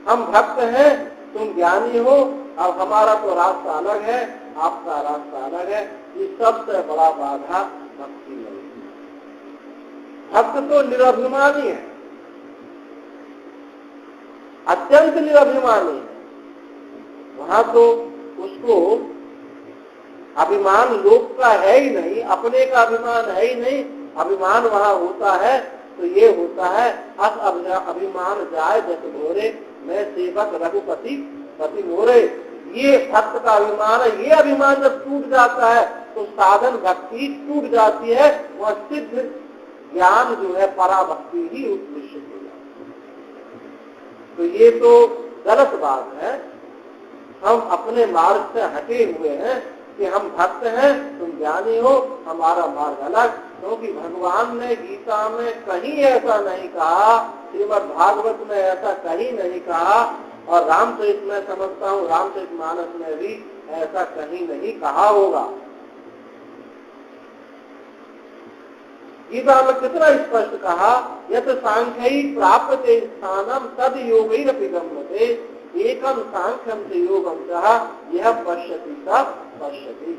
हम भक्त हैं, तुम ज्ञानी हो, अब हमारा तो रास्ता अलग है, आपका रास्ता अलग है, ये सबसे बड़ा बाधा भक्ति में। भक्त तो निरभिमानी है, अत्यंत निरभिमानी है। वहां तो उसको अभिमान लोक का है ही नहीं, अपने का अभिमान है ही नहीं। अभिमान वहां होता है तो ये होता है, अस अभिमान जाए जस भोरे, मैं सेवक रघुपति पति मोरे। ये भक्त का अभिमान है। ये अभिमान जब टूट जाता है तो साधन भक्ति टूट जाती है। वह सिद्ध ज्ञान जो है पराभक्ति ही निश्चित हो जाती है। तो ये तो गलत बात है। हम अपने मार्ग से हटे हुए हैं कि हम भक्त हैं, तुम ज्ञानी हो, हमारा मार्ग अलग। क्योंकि भगवान ने गीता में कहीं ऐसा नहीं कहा, श्रीमद् भागवत में ऐसा कहीं नहीं कहा, और रामचरित में समझता हूँ रामचरितमानस में भी ऐसा कहीं नहीं कहा होगा। गीता में कितना स्पष्ट कहा, यत सांख्यई प्राप्यते स्थानम तद योगैरपि गम्यते एकम सांख्यम से योगम सह यह पश्यति स पश्यति।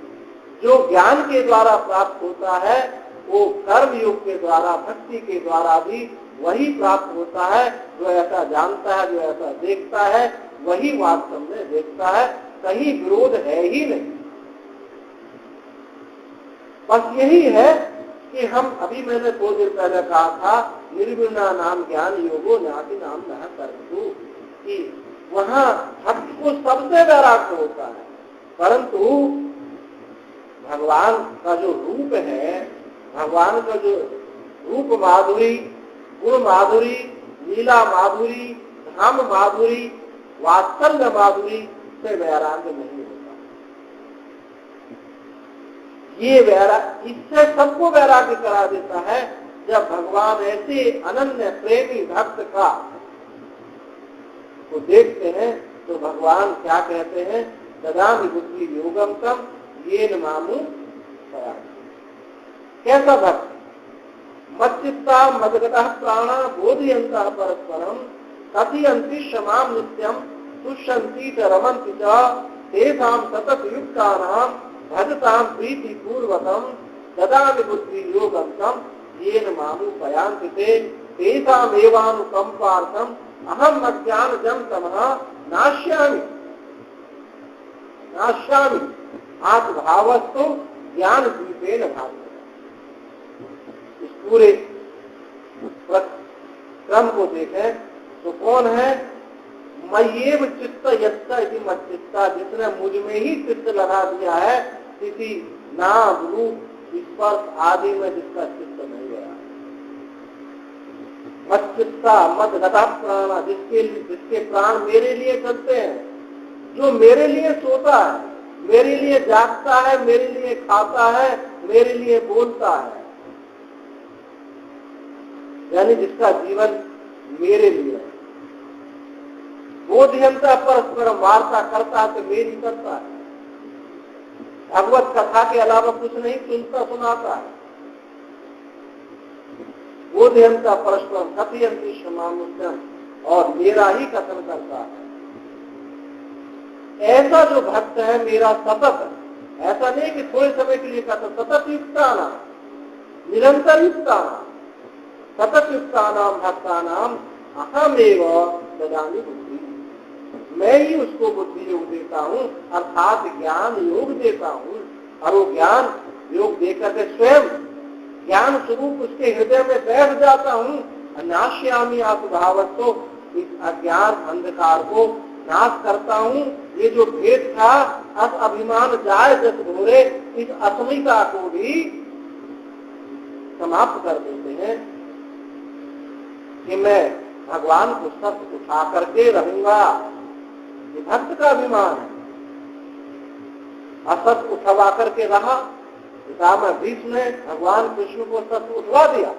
जो ज्ञान के द्वारा प्राप्त होता है वो कर्म योग के द्वारा, भक्ति के द्वारा भी वही प्राप्त होता है। जो ऐसा जानता है, जो ऐसा देखता है, वही वास्तव में देखता है, कहीं विरोध है ही नहीं। बस यही है कि हम अभी मैंने 2 दिन पहले कहा था, निर्विण्णा नाम ज्ञान योगो नाति नाम न करतु, कि वहां भक्त को सबसे वैराग्य होता है, परंतु भगवान का जो रूप है, भगवान का जो रूप माधुरी, गुण माधुरी, लीला माधुरी, धाम माधुरी, वात्सल्य माधुरी से वैराग्य नहीं होता। ये वैराग्य इससे सबको वैराग्य करा देता है। जब भगवान ऐसे अनन्य प्रेमी भक्त का को देखते हैं तो भगवान क्या कहते हैं, ददामि बुद्धि योगम तम येन मामु पयामि। कैसा भक्त, मच्चित्ता मदगतः प्राणा बोधयन्तः परस्परम कथयन्ति क्षमां नित्यं तुष्यन्ति च रमन्ति च तेषां सतत युक्तानां भजतां प्रीति पूर्वकं ददामि बुद्धि योगं तम येन मामु पयान्ति ते तेषामेवानुकंपार्थं अहम अज्ञानजं तमः नाश्यामि आत्मभावस्तु ज्ञान दीपेन भाति। इस पूरे क्रम को देखें तो कौन है, मय्येव चित्त यत्त इति मच्चित्ता, जिसने मुझ में ही चित्त लगा दिया है, किसी नाम रूप स्पर्श आदि में जिसका चित्त नहीं गया। मच्चित्ता मदगता प्राणा, जिसके प्राण मेरे लिए चलते हैं, जो मेरे लिए सोता है, मेरे लिए जागता है, मेरे लिए खाता है, मेरे लिए बोलता है, यानी जिसका जीवन मेरे लिए है। बोधयंता परस्पर वार्ता करता है तो मेरी करता है, भगवत कथा के अलावा कुछ नहीं सुनता सुनाता है। बोधयंता परस्पर कथयन्ति क्षमानुष्यम, और मेरा ही कथन करता है। ऐसा जो भक्त है मेरा सतत, ऐसा नहीं कि थोड़े समय के लिए कहता, सतत युक्तानां, निरंतर युक्तानां, सतत युक्तानां भक्तानां अहमेव ददामि बुद्धि, मैं ही उसको बुद्धि योग देता हूँ, अर्थात ज्ञान योग देता हूँ। और वो ज्ञान योग देकर के स्वयं ज्ञान स्वरूप उसके हृदय में बैठ जाता हूँ। नाश्यामि आत्मभावस्तु, इस अज्ञान अंधकार को नाश करता हूँ। ये जो भेद था, अस अभिमान जाय जस घोरे, इस अस्मिता को भी समाप्त कर देते हैं कि मैं भगवान को सत्य उठा करके रहूंगा। ये भक्त का अभिमान है। असत उठवा करके रहा, पितामह भीष्म ने भगवान कृष्ण को सत्य उठवा दिया।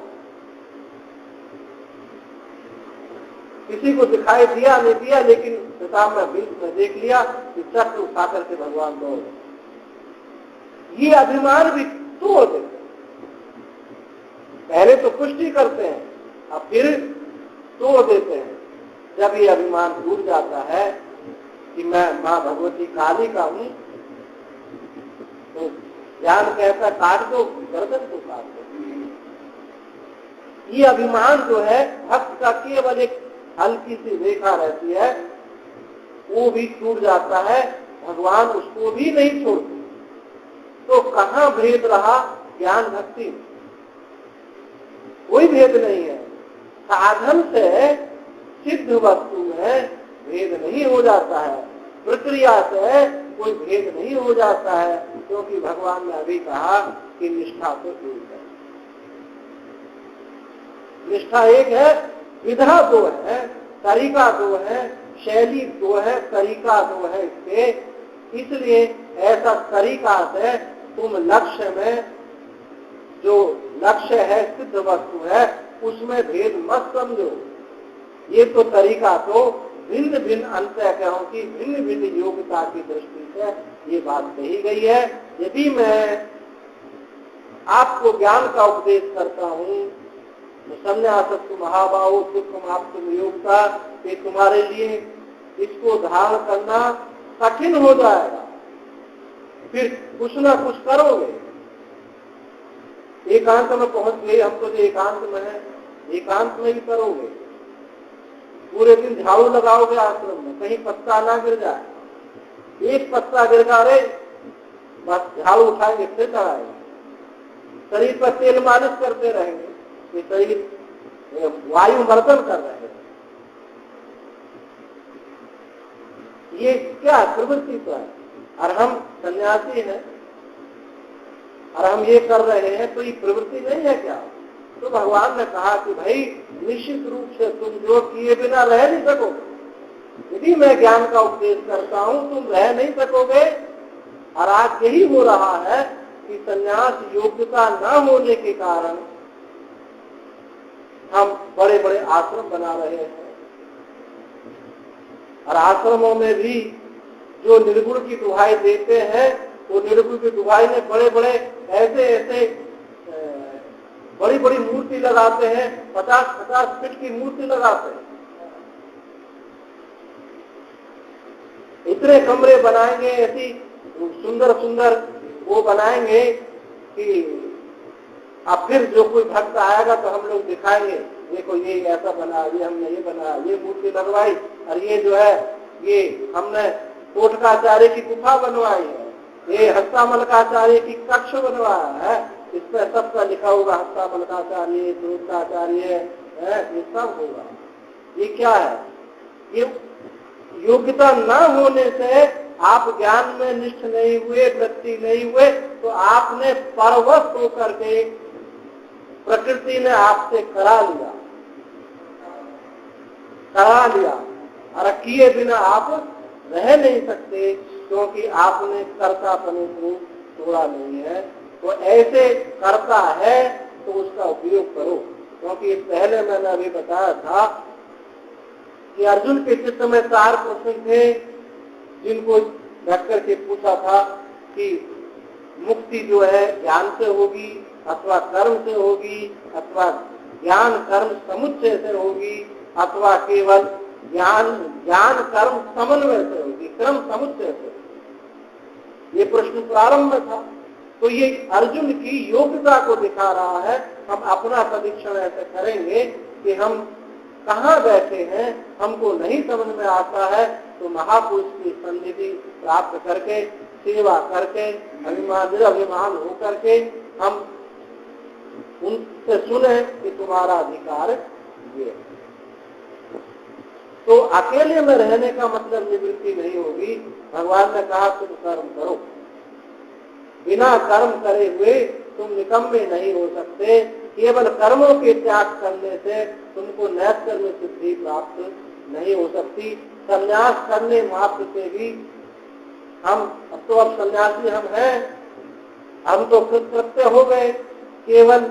किसी को दिखाई दिया नहीं दिया, लेकिन पितामह भीष्म ने देख लिया कि सत्य उठा करके भगवान दौड़ गए। ये अभिमान भी तोड़ देते, पहले तो पुष्टि करते हैं, अब फिर तोड़ देते हैं। जब ये अभिमान टूट जाता है कि मैं माँ भगवती काली का हूँ, तो ज्ञान कहता काट दो, गर्दन को काट दो। ये अभिमान जो है भक्त का केवल एक हल्की सी रेखा रहती है, वो भी टूट जाता है, भगवान उसको भी नहीं छोड़ते। तो कहाँ भेद रहा ज्ञान भक्ति में? कोई भेद नहीं है। साधन से सिद्ध वस्तु में भेद नहीं हो जाता है, प्रक्रिया से कोई भेद नहीं हो जाता है, क्योंकि भगवान ने अभी कहा कि निष्ठा तो एक है। निष्ठा एक है, विधा दो है, तरीका दो है, शैली दो है, तरीका दो है इसके। इसलिए ऐसा तरीका से तुम लक्ष्य में, जो लक्ष्य है सिद्ध वस्तु है, उसमें भेद मत समझो। ये तो तरीका तो भिन्न भिन्न अंतःकरणों की भिन्न भिन्न योग्यता की दृष्टि से ये बात कही गई है। यदि मैं आपको ज्ञान का उपदेश करता हूँ, संन्यासस्तु महाबाहो दुःखम आप्तुम योगिता, ये तुम्हारे लिए इसको धारण करना कठिन हो जाएगा, फिर कुछ ना कुछ करोगे। एकांत में पहुंच गए हम तो, जो एकांत में है एकांत में भी करोगे। पूरे दिन झाड़ू लगाओगे आश्रम में, कहीं पत्ता ना गिर जाए, एक पत्ता गिर जा रे बस झाड़ू उठाएंगे फिर चढ़ाएंगे। शरीर पर तेल मालिश करते रहेंगे, ये शरीर वायु मर्दन कर रहे हैं। ये क्या प्रवृत्ति तो है। और हम सन्यासी हैं और हम ये कर रहे हैं, तो ये प्रवृत्ति नहीं है क्या? तो भगवान ने कहा कि भाई निश्चित रूप से तुम जो किए बिना रह नहीं सकोगे। यदि मैं ज्ञान का उपदेश करता हूं तुम रह नहीं सकोगे। और आज यही हो रहा है कि संन्यास योग्यता न होने के कारण हम बड़े बड़े आश्रम बना रहे हैं। और आश्रमों में भी जो निर्गुण की दुहाई देते हैं, वो निर्गुण की दुहाई में बड़े बड़े ऐसे ऐसे बड़ी बड़ी मूर्ति लगाते हैं, 50-50 फीट की मूर्ति लगाते हैं। इतने कमरे बनाएंगे, ऐसी सुंदर सुंदर वो बनाएंगे कि अब फिर जो कोई भक्त आएगा तो हम लोग दिखाएंगे, देखो ये ऐसा बना, ये हमने ये बना, ये मूर्ति लगवाई, और ये जो है ये हमने कोटकाचार्य की गुफा बनवाई है, ये हस्तामलकाचार्य की कक्ष बनवाया है, इस पर सबका लिखा होगा हस्तामलकाचार्य, द्रोताचार्य, ये सब होगा। ये क्या है? ये योग्यता न होने से आप ज्ञान में निष्ठ नहीं हुए, वृत्ति नहीं हुए, तो आपने परवश होकर के प्रकृति ने आपसे करा लिया और किए बिना आप रह नहीं सकते, क्योंकि आपने कर्तापने को तोड़ा नहीं है। तो ऐसे करता है तो उसका उपयोग करो। क्योंकि पहले मैंने अभी बताया था कि अर्जुन के चित्त में 4 प्रश्न थे, जिनको रख करके पूछा था कि मुक्ति जो है ज्ञान से होगी अथवा कर्म से होगी, अथवा ज्ञान कर्म समुच्चय से होगी, अथवा केवल ज्ञान कर्म समन्वय से होगी, क्रम समुच्चय से। ये प्रश्न प्रारंभ में था। तो ये अर्जुन की योग्यता को दिखा रहा है। हम अपना परीक्षण ऐसे करेंगे कि हम कहाँ बैठे हैं, हमको नहीं समझ में आता है, तो महापुरुष की सन्निधि प्राप्त करके, सेवा करके, अभिमान हो करके हम उनसे सुने कि तुम्हारा अधिकार ये। तो अकेले में रहने का मतलब निवृत्ति नहीं होगी। भगवान ने कहा तुम कर्म करो, बिना कर्म करे हुए तुम निकम्मे नहीं हो सकते। केवल कर्मों के त्याग करने से तुमको नैष्कर्म्य सिद्धि प्राप्त नहीं हो सकती। संन्यास करने मात्र से भी हम अब सन्यासी हम हैं, हम तो कृतकृत्य हो गए। केवल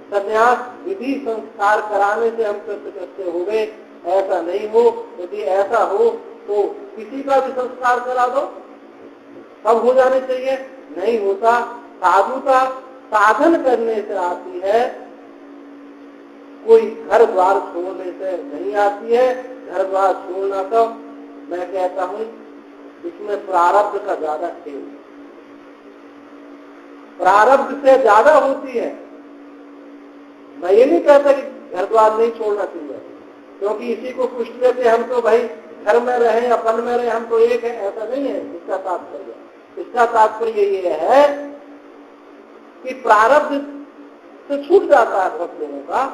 संन्यास विधि संस्कार कराने से हम कृतकृत्य हो गए, ऐसा नहीं हो। यदि ऐसा हो तो किसी का भी संस्कार करा दो, सब हो जाने चाहिए, नहीं होता। साधुता साधन करने से आती है, कोई घर द्वार छोड़ने से नहीं आती है। घर द्वार छोड़ना तो मैं कहता हूँ इसमें प्रारब्ध का ज्यादा खेल, प्रारब्ध से ज्यादा होती है। मैं ये नहीं कहता कि घर द्वार नहीं छोड़ना चाहिए, क्योंकि इसी को पुष्ट लेते हम तो भाई घर में रहे अपन में रहे, हम तो एक है, ऐसा नहीं है इसका तात्पर्य। इसका तात्पर्य ये है कि प्रारब्ध से छूट जाता है भक्त लोगों का,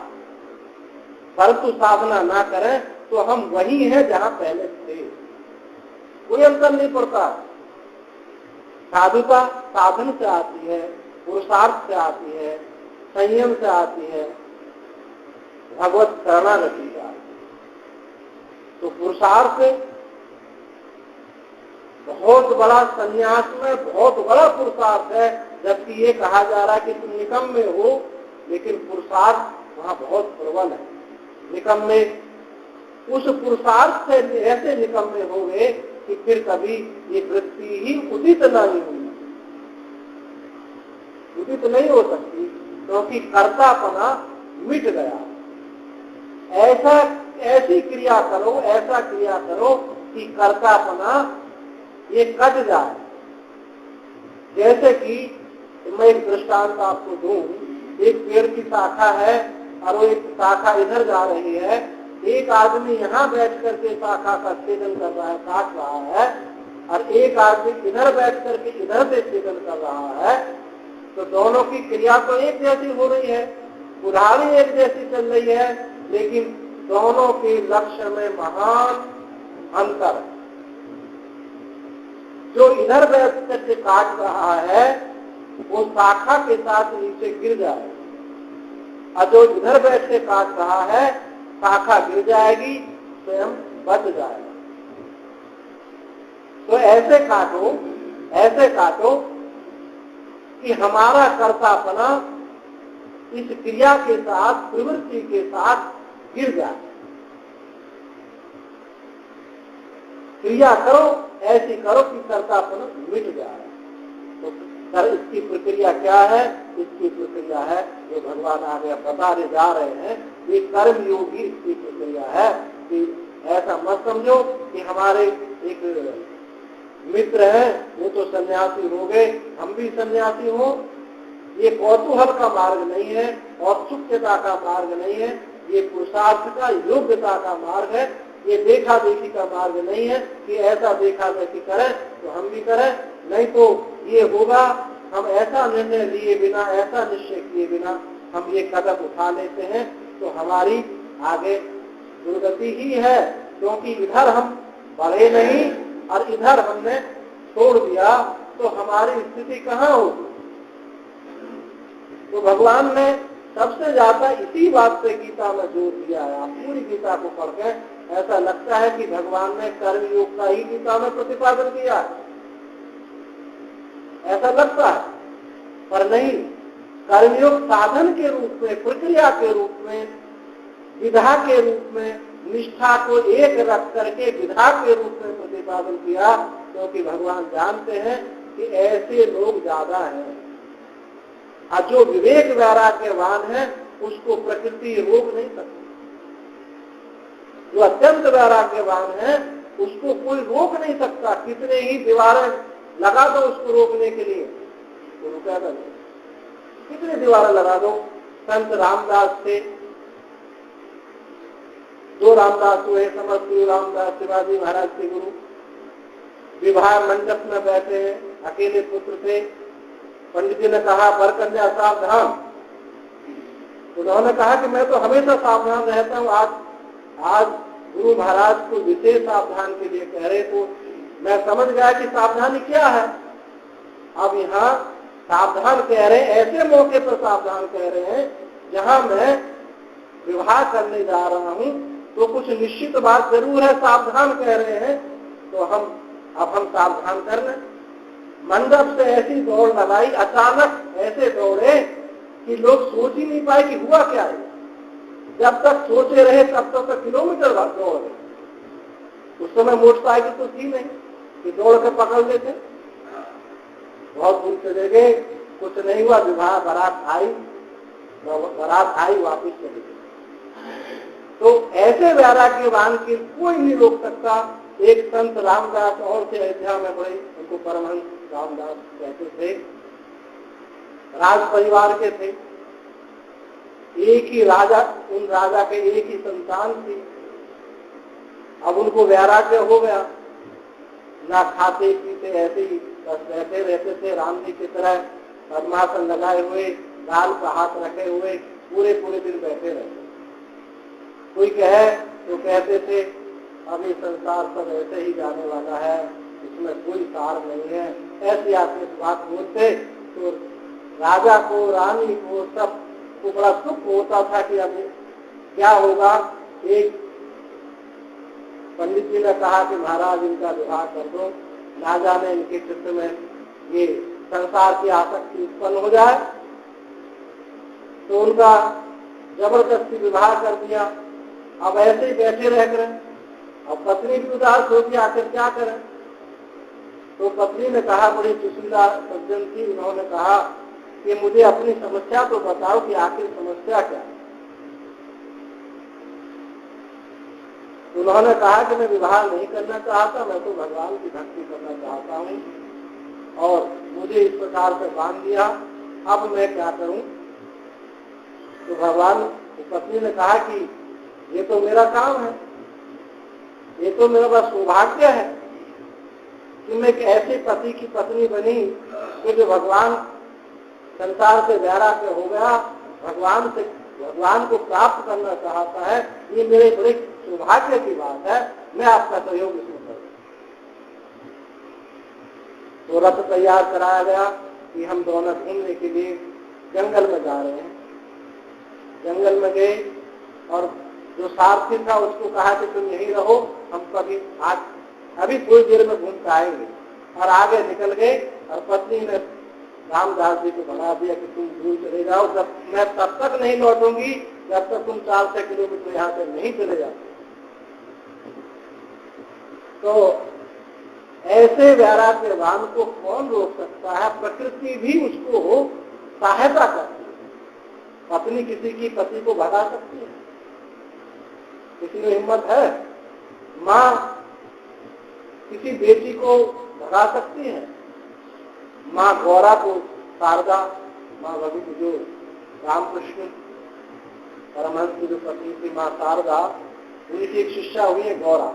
परंतु साधना ना करें तो हम वही हैं जहां पहले थे, कोई अंतर नहीं पड़ता। साधुता साधन से आती है, पुरुषार्थ से आती है, संयम से आती है, भगवत शरणागति से आती है। तो पुरुषार्थ बहुत बड़ा संन्यास में बहुत बड़ा पुरुषार्थ है, जबकि ये कहा जा रहा है कि तुम निकम्मे हो, लेकिन पुरुषार्थ वहां बहुत प्रबल है। निकम्मे उस पुरुषार्थ से ऐसे निकम्मे हो गए कि फिर कभी ये वृत्ति ही उदित नहीं हुई, उदित नहीं हो सकती, क्योंकि कर्तापना मिट गया। ऐसा ऐसी क्रिया करो, ऐसा क्रिया करो कि कर्तापना ये कट जाए। जैसे कि मैं एक दृष्टांत आपको दूं, एक पेड़ की शाखा है और वो एक शाखा इधर जा रही है, एक आदमी यहाँ बैठ करके शाखा का छेदन कर रहा है, काट रहा है, और एक आदमी इधर बैठ करके इधर से छेदन कर रहा है, तो दोनों की क्रिया तो एक जैसी हो रही है, उधारी एक जैसी चल रही है, लेकिन दोनों के लक्ष्य में महान अंतर है। जो इधर बैठ करके काट रहा है वो शाखा के साथ नीचे गिर जाएगा, और जो इधर बैठ के काट रहा है शाखा गिर जाएगी, स्वयं बच जाएगा। तो ऐसे काटो कि हमारा कर्तापना इस क्रिया के साथ, प्रवृत्ति के साथ गिर जाए। क्रिया करो, ऐसी करो कि कर्तापना मिट जाए। तो इसकी प्रक्रिया क्या है? इसकी प्रक्रिया है जो भगवान आगे बताने जा रहे हैं, ये कर्म योगी इसकी प्रक्रिया है। कि ऐसा मत समझो कि हमारे एक मित्र हैं, वो तो सन्यासी हो गए, हम भी सन्यासी हो। ये कौतूहल का मार्ग नहीं है, औत्सुक्यता का मार्ग नहीं है, ये पुरुषार्थ का, योग्यता का मार्ग है। ये देखा देखी का मार्ग नहीं है कि ऐसा देखा देखी करें तो हम भी करें, नहीं तो ये होगा हम ऐसा निर्णय लिए बिना, ऐसा निश्चय किए बिना हम ये कदम उठा लेते हैं तो हमारी आगे दुर्गति ही है। क्योंकि इधर हम बढ़े नहीं और इधर हमने छोड़ दिया तो हमारी स्थिति कहाँ होगी? तो भगवान ने सबसे ज्यादा इसी बात पे गीता में जोर दिया है। आप पूरी गीता को पढ़ के ऐसा लगता है कि भगवान ने कर्मयोग का ही गीता में प्रतिपादन किया है, ऐसा लगता है, पर नहीं। कर्मयोग साधन के रूप में, प्रक्रिया के रूप में, विधा के रूप में, निष्ठा को एक रख करके विधा के रूप में प्रतिपादन किया, क्योंकि भगवान जानते हैं कि ऐसे लोग ज्यादा हैं। और जो विवेक वैराग्यवान है उसको प्रकृति रोक नहीं सकती। जो अत्यंत वैराग्यवान है उसको कोई रोक नहीं सकता। कितने ही दीवारें लगा दो उसको रोकने के लिए, तो रुकेगा नहीं। कितने दीवारें लगा दो। संत रामदास थे, दो रामदास हुए, समर्थ गुरु रामदास शिवाजी महाराज के गुरु, विवाह मंडप में बैठे हैं, अकेले पुत्र थे। पंडित जी ने कहा बरकन्या सावधान। उन्होंने कहा कि मैं तो हमेशा सावधान रहता हूँ, आज गुरु महाराज को विशेष सावधान के लिए कह रहे, तो मैं समझ गया कि सावधानी क्या है। अब यहाँ सावधान कह रहे हैं, ऐसे मौके पर सावधान कह रहे हैं जहाँ मैं विवाह करने जा रहा हूँ, तो कुछ निश्चित बात जरूर है, सावधान कह रहे हैं तो हम सावधान कर लें। मंडप से ऐसी दौड़ लगाई, अचानक ऐसे दौड़े कि लोग सोच ही नहीं पाए कि हुआ क्या है। जब तक सोचे रहे तब तक किलोमीटर दौड़ रहे। उस समय मोटरसाइकिल तो थी नहीं कि दौड़ कर पकड़ लेते। बहुत दूर चले गए, कुछ नहीं हुआ। विवाह बारात आई वापिस चले गए। तो ऐसे वैराग्यवान की कोई नहीं रोक सकता। एक संत रामदास और थे अयोध्या में, बड़े, उनको परमहंस रामदास कहते थे, राज परिवार के थे। एक ही राजा, उन राजा के एक ही संतान थी। अब उनको वैराग्य हो गया, ना खाते पीते, ऐसे ही बस बैठे रहते थे राम जी की तरह, पद्मासन लगाए हुए, गाल पर हाथ रखे हुए, पूरे दिन बैठे रहते। कोई कहे तो कहते थे अब ये संसार सब ऐसे ही जाने वाला है, इसमें कोई सार नहीं है, ऐसी आपने बात बोलते। तो राजा को, रानी को, सब को बड़ा दुख होता था कि अब क्या होगा। एक पंडित जी ने कहा कि महाराज इनका विवाह कर दो। ना जाने इनके चित्त में ये संसार की आसक्ति उत्पन्न हो जाए, तो उनका जबरदस्ती विवाह कर दिया। अब ऐसे ही बैठे रह कर, अब पत्नी भी उदास होगी, आखिर क्या करें। तो पत्नी ने कहा, बड़ी सुशीला सज्जन थी, उन्होंने कहा कि मुझे अपनी समस्या तो बताओ कि आखिर समस्या क्या है। उन्होंने कहा कि मैं विवाह नहीं करना चाहता, मैं तो भगवान की भक्ति करना चाहता हूँ और मुझे इस प्रकार से बांध दिया, अब मैं क्या करूं। तो भगवान की पत्नी ने कहा कि ये तो मेरा काम है, ये तो मेरा बस सौभाग्य है कि मैं एक ऐसे पति की पत्नी बनी कि जो भगवान संसार से वैराग्य हो गया, भगवान को प्राप्त करना चाहता है। ये मेरे बड़े सौभाग्य की बात है, मैं आपका सहयोग इसमें करूँ। तो रथ तैयार कराया गया कि हम दोनों घूमने के लिए जंगल में जा रहे हैं। जंगल में गए और जो सारथी था उसको कहा कि तुम यहीं रहो, हम कभी आज अभी थोड़ी देर में घूम कर आएंगे, और आगे निकल गए। और पत्नी ने रामदास जी को बना दिया कि तुम दूर चले जाओ, जब मैं तब तक नहीं लौटूंगी जब तक तुम 400 किलोमीटर यहाँ से नहीं चले जाते। तो ऐसे वैराग्यवान को कौन रोक सकता है। प्रकृति भी उसको सहायता करती है। पत्नी किसी की पति को भगा सकती है, किसी में हिम्मत है। माँ किसी बेटी को भगा सकती है। माँ गौरा को, शारदा माँ भगवती जो रामकृष्ण परमहंस की जो पत्नी थी माँ शारदा, उनकी एक शिष्या हुई है गौरा।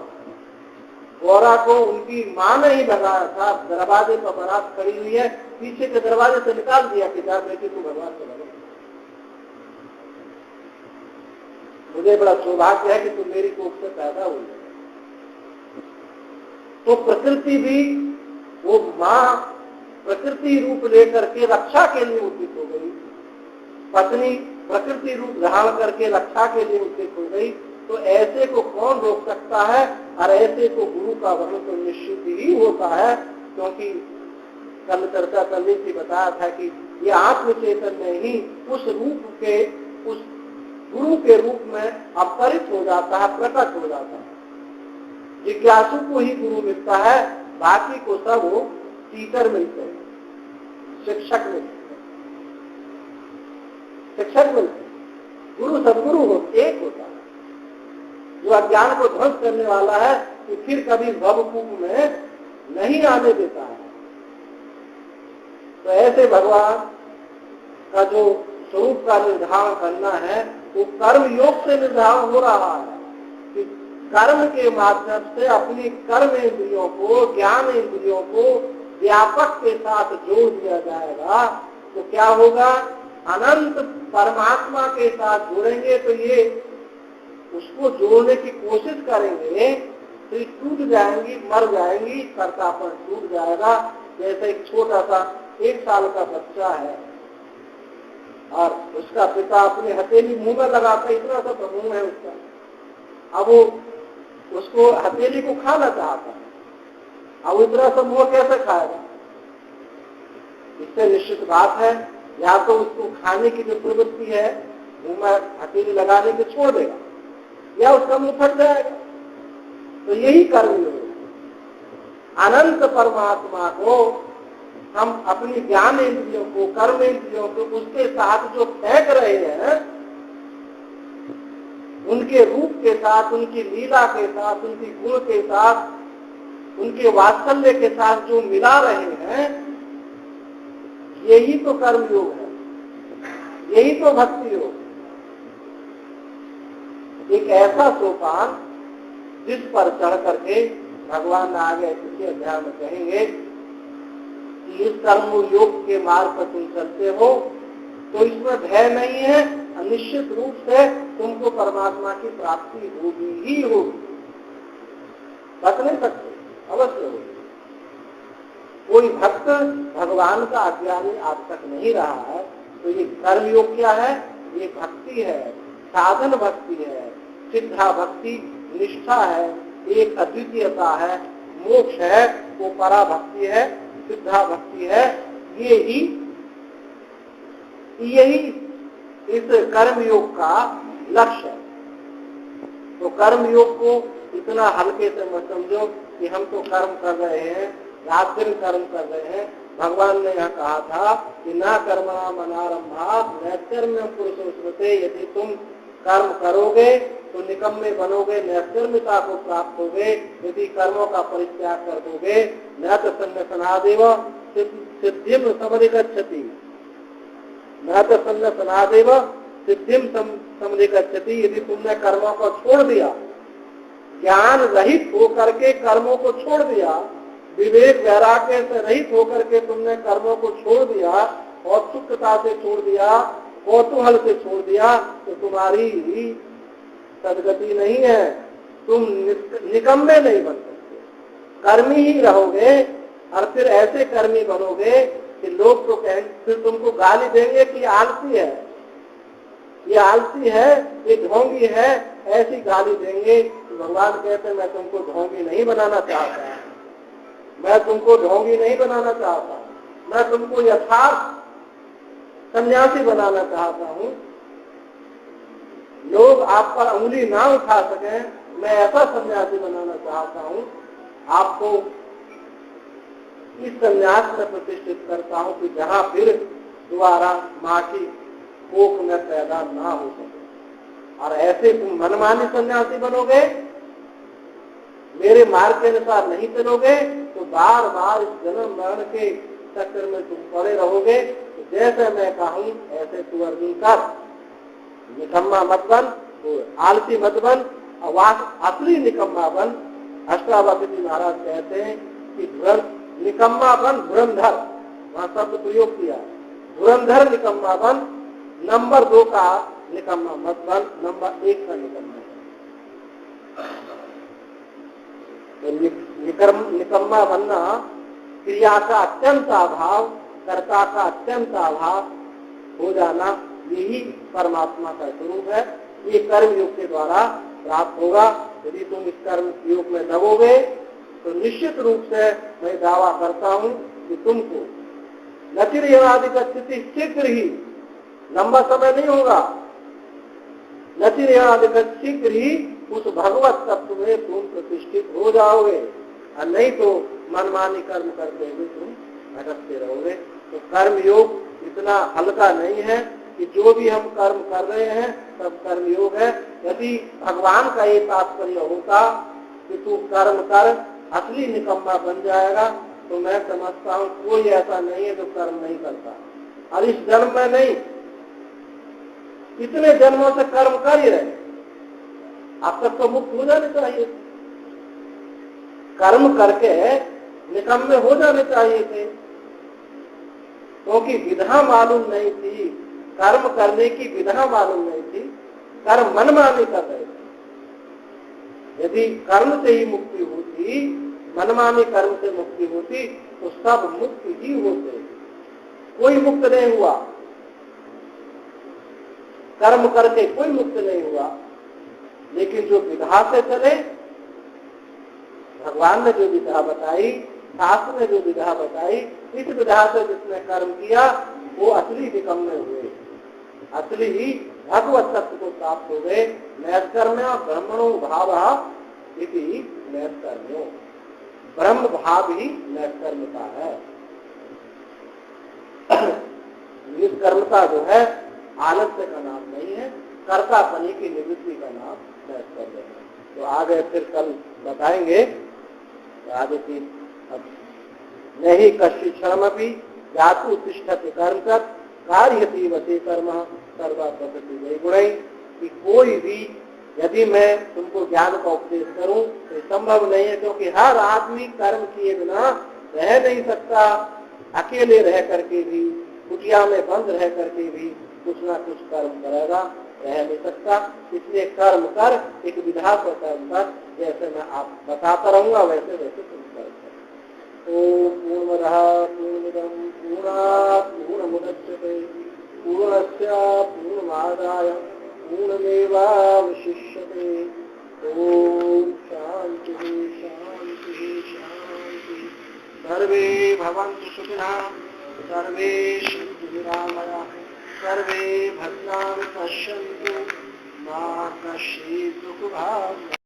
गौरा को उनकी माँ ने ही भगाया था, दरवाजे पर बारात खड़ी हुई है, पीछे के दरवाजे से निकाल दिया कि जा बेटी को भगवान से भगा। मुझे बड़ा सौभाग्य है कि तुम मेरी कोख से पैदा हुई है। तो प्रकृति भी, वो माँ प्रकृति रूप लेकर के रक्षा के लिए उचित हो गई, पत्नी प्रकृति रूप धारण करके रक्षा के लिए उचित हो गई। तो ऐसे को कौन रोक सकता है। और ऐसे को गुरु का वर्ण तो निश्चित ही होता है, क्योंकि कल चर्चा करने की बताया था कि ये आत्म चैतन्य ही उस रूप के, उस गुरु के रूप में अवतरित हो जाता है, प्रकट हो जाता है। जिज्ञासु को ही गुरु मिलता है, बाकी को सब टीचर मिलते हैं, शिक्षक मिलते हैं, शिक्षक मिलते हैं। गुरु सदगुरु एक होता है, जो अज्ञान को ध्वंस करने वाला है, कि फिर कभी भवकूप में नहीं आने देता है। तो ऐसे भगवान का जो स्वरूप का निर्धारण करना है, वो कर्म योग से निर्धारण हो रहा है कि कर्म के माध्यम से अपनी कर्म इंद्रियों को, ज्ञान इंद्रियों को व्यापक के साथ जोड़ दिया जाएगा। तो क्या होगा, अनंत परमात्मा के साथ जुड़ेंगे तो ये उसको जोड़ने की कोशिश करेंगे तो टूट जाएंगी, मर जाएंगी, कर्तापन टूट जाएगा। जैसे एक छोटा सा 1 साल का बच्चा है और उसका पिता अपने हथेली मुंह में लगाता, इतना सा मुंह है उसका, अब वो उसको हथेली को खाना चाहता है, अब इतना सा मुंह कैसे खाएगा। इससे निश्चित बात है, या तो उसको खाने की जो प्रवृत्ति है मुंह में हथेली लगाने के छोड़ देगा, या उसका मुंह फट जाएगा। तो यही कर्म योग, अनंत परमात्मा को हम अपनी ज्ञान इंद्रियों को, कर्म इंद्रियों को उसके साथ जो फेंक रहे हैं, उनके रूप के साथ, उनकी लीला के साथ, उनकी गुण के साथ, उनके वात्सल्य के साथ जो मिला रहे हैं, यही तो कर्म योग है, यही तो भक्ति योग। एक ऐसा सोपान जिस पर चढ़ करके भगवान आगे किसी अध्याय में कहेंगे कि इस कर्म योग के मार्ग पर तुम चलते हो तो इसमें भय नहीं है, निश्चित रूप से तुमको परमात्मा की प्राप्ति होगी ही होगी, बच नहीं सकते, अवश्य होगी। कोई भक्त भगवान का अज्ञानी आज तक नहीं रहा है। तो ये कर्म योग क्या है, ये भक्ति है, साधन भक्ति है, सिद्धा भक्ति, निष्ठा है, एक अद्वितीयता है, मोक्ष है। वो परा भक्ति है, सिद्धा भक्ति है। यही इस कर्म योग का लक्ष्य है। तो कर्म योग को इतना हल्के से मत समझो कि हम तो कर्म कर रहे हैं, रात दिन कर्म कर रहे हैं। भगवान ने यहाँ कहा था कि ना कर्मणाम अनारंभात् नैष्कर्म्यं पुरुषो स्मृते। यदि तुम कर्म करोगे तो निकम्मे बनोगे, नैष्कर्म्यता को प्राप्त होगे। यदि कर्मों का परित्याग कर दोगे, न तो सन्न्यासनादेव सिद्धिं समधिगच्छति, न तो सन्न्यासनादेव सिद्धिं समधिगच्छति। यदि तुमने कर्मों को छोड़ दिया, ज्ञान रहित होकर के कर्मों को छोड़ दिया, विवेक वैराग्य से रहित होकर के तुमने कर्मों को छोड़ दिया, औत्सुकता से छोड़ दिया, कौतूहल से छोड़ दिया, तो तुम्हारी सदगति नहीं है। तुम निकम्मे नहीं बन सकते, कर्मी ही रहोगे। और फिर ऐसे कर्मी बनोगे कि लोग तो कहेंगे, फिर तुमको गाली देंगे कि आलसी है, ये आलसी है, ये ढोंगी है, ऐसी गाली देंगे। भगवान कहते हैं मैं तुमको ढोंगी नहीं बनाना चाहता, मैं तुमको ढोंगी नहीं बनाना चाहता, मैं तुमको यथार्थ सन्यासी बनाना चाहता हूँ। लोग आप पर उंगली ना उठा सकें, मैं ऐसा सन्यासी बनाना चाहता हूँ। आपको इस सन्यास में प्रतिष्ठित करता हूँ कि जहाँ फिर दोबारा माँ की कोख में पैदा ना हो सके। और ऐसे तुम मनमानी सन्यासी बनोगे, मेरे मार्ग के अनुसार नहीं चलोगे, तो बार बार इस जन्म मरण के चक्कर में तुम पड़े रहोगे। तो जैसे मैं कहूँ ऐसे तू अर्जुन कर, निकम्मा मत बन, तो आलसी मत बन, असली निकम्मा बन। अष्टावक्र महाराज कहते हैं कि निकम्मा बन, धुरंधर, वहां शब्द प्रयोग किया, धुरंधर निकम्मा बन, नंबर 2 का निकम्मा मत बन, नंबर 1 का निकम्मा बन। तो निकम्मा बनना क्रिया का अत्यंत अभाव, कर्ता का अत्यंत अभाव हो जाना, यही परमात्मा का स्वरूप है। ये कर्म योग के द्वारा प्राप्त होगा। यदि तुम इस कर्म योग में दबोगे तो निश्चित रूप से मैं दावा करता हूँ कि तुमको नचिरयणादि का स्थिति शीघ्र ही, लंबा समय नहीं होगा, नचिरयणादि का शीघ्र ही उस भगवत तत्व में तुम प्रतिष्ठित हो जाओगे। और नहीं तो मनमानी कर्म करते हुए तुम भटकते रहोगे। तो कर्म योग इतना हल्का नहीं है कि जो भी हम कर्म कर रहे हैं सब कर्म योग है। यदि भगवान का ये तात्पर्य होता कि तू कर्म कर, असली निकम्मा बन जाएगा, तो मैं समझता हूँ कोई ऐसा नहीं है जो कर्म नहीं करता। और इस जन्म में नहीं, इतने जन्मों से कर्म कर ही रहे, अब तक तो मुक्त हो जाने चाहिए, कर्म करके निकम्मे हो जाने चाहिए थे। क्योंकि विधा मालूम नहीं थी, कर्म करने की विधा मालूम नहीं थी, कर्म मनमानी कर रहे थे। यदि कर्म से ही मुक्ति होती, मनमानी कर्म से मुक्ति होती, तो सब मुक्त ही होते, कोई मुक्त नहीं हुआ, कर्म करके कोई मुक्त नहीं हुआ। लेकिन जो विधा से चले, भगवान ने जो विधा बताई, शास्त्र ने जो विधा बताई, इस विधा से जिसने कर्म किया वो असली निकम्मे हुए, असली ही भगवत तत्व को प्राप्त हो गए। नैष्कर्म्य ब्रह्मणो भाव इति नैष्कर्म्यो, ब्रह्म भाव ही नैष्कर्म्यता है। निष्कर्मता जो है आलस्य का नाम नहीं है, कर्तापनी की निवृत्ति का नाम नैष्कर्म्य है। तो आगे फिर कल बताएंगे आगे की। नहीं कश्चित् क्षणमपि जातु तिष्ठति कर्म कर कार्यति वसे कर्म सर्वा प्रकृति वै गुणै। कि कोई भी, यदि मैं तुमको ज्ञान का उपदेश करूं तो संभव नहीं है, क्योंकि हर आदमी कर्म किए बिना रह नहीं सकता। अकेले रह करके भी, कुटिया में बंद रह करके भी कुछ ना कुछ कर्म करेगा, रह नहीं सकता। इसलिए कर्म कर, एक विधा से कर्म कर, जैसे मैं आप बताता रहूंगा वैसे वैसे तुम कर्म कर। ओम पूर्णमदः पूर्णमिदं पूर्णात् पूर्णमुदच्यते पूर्णस्य पूर्णमादाय पूर्णमेवावशिष्यते। ओम शांति शांति शांति। सर्वे भवन्तु सुखिनः, सर्वे सन्तु निरामयाः, सर्वे भद्राणि पश्यन्तु, मा कश्चित् दुःखभाग्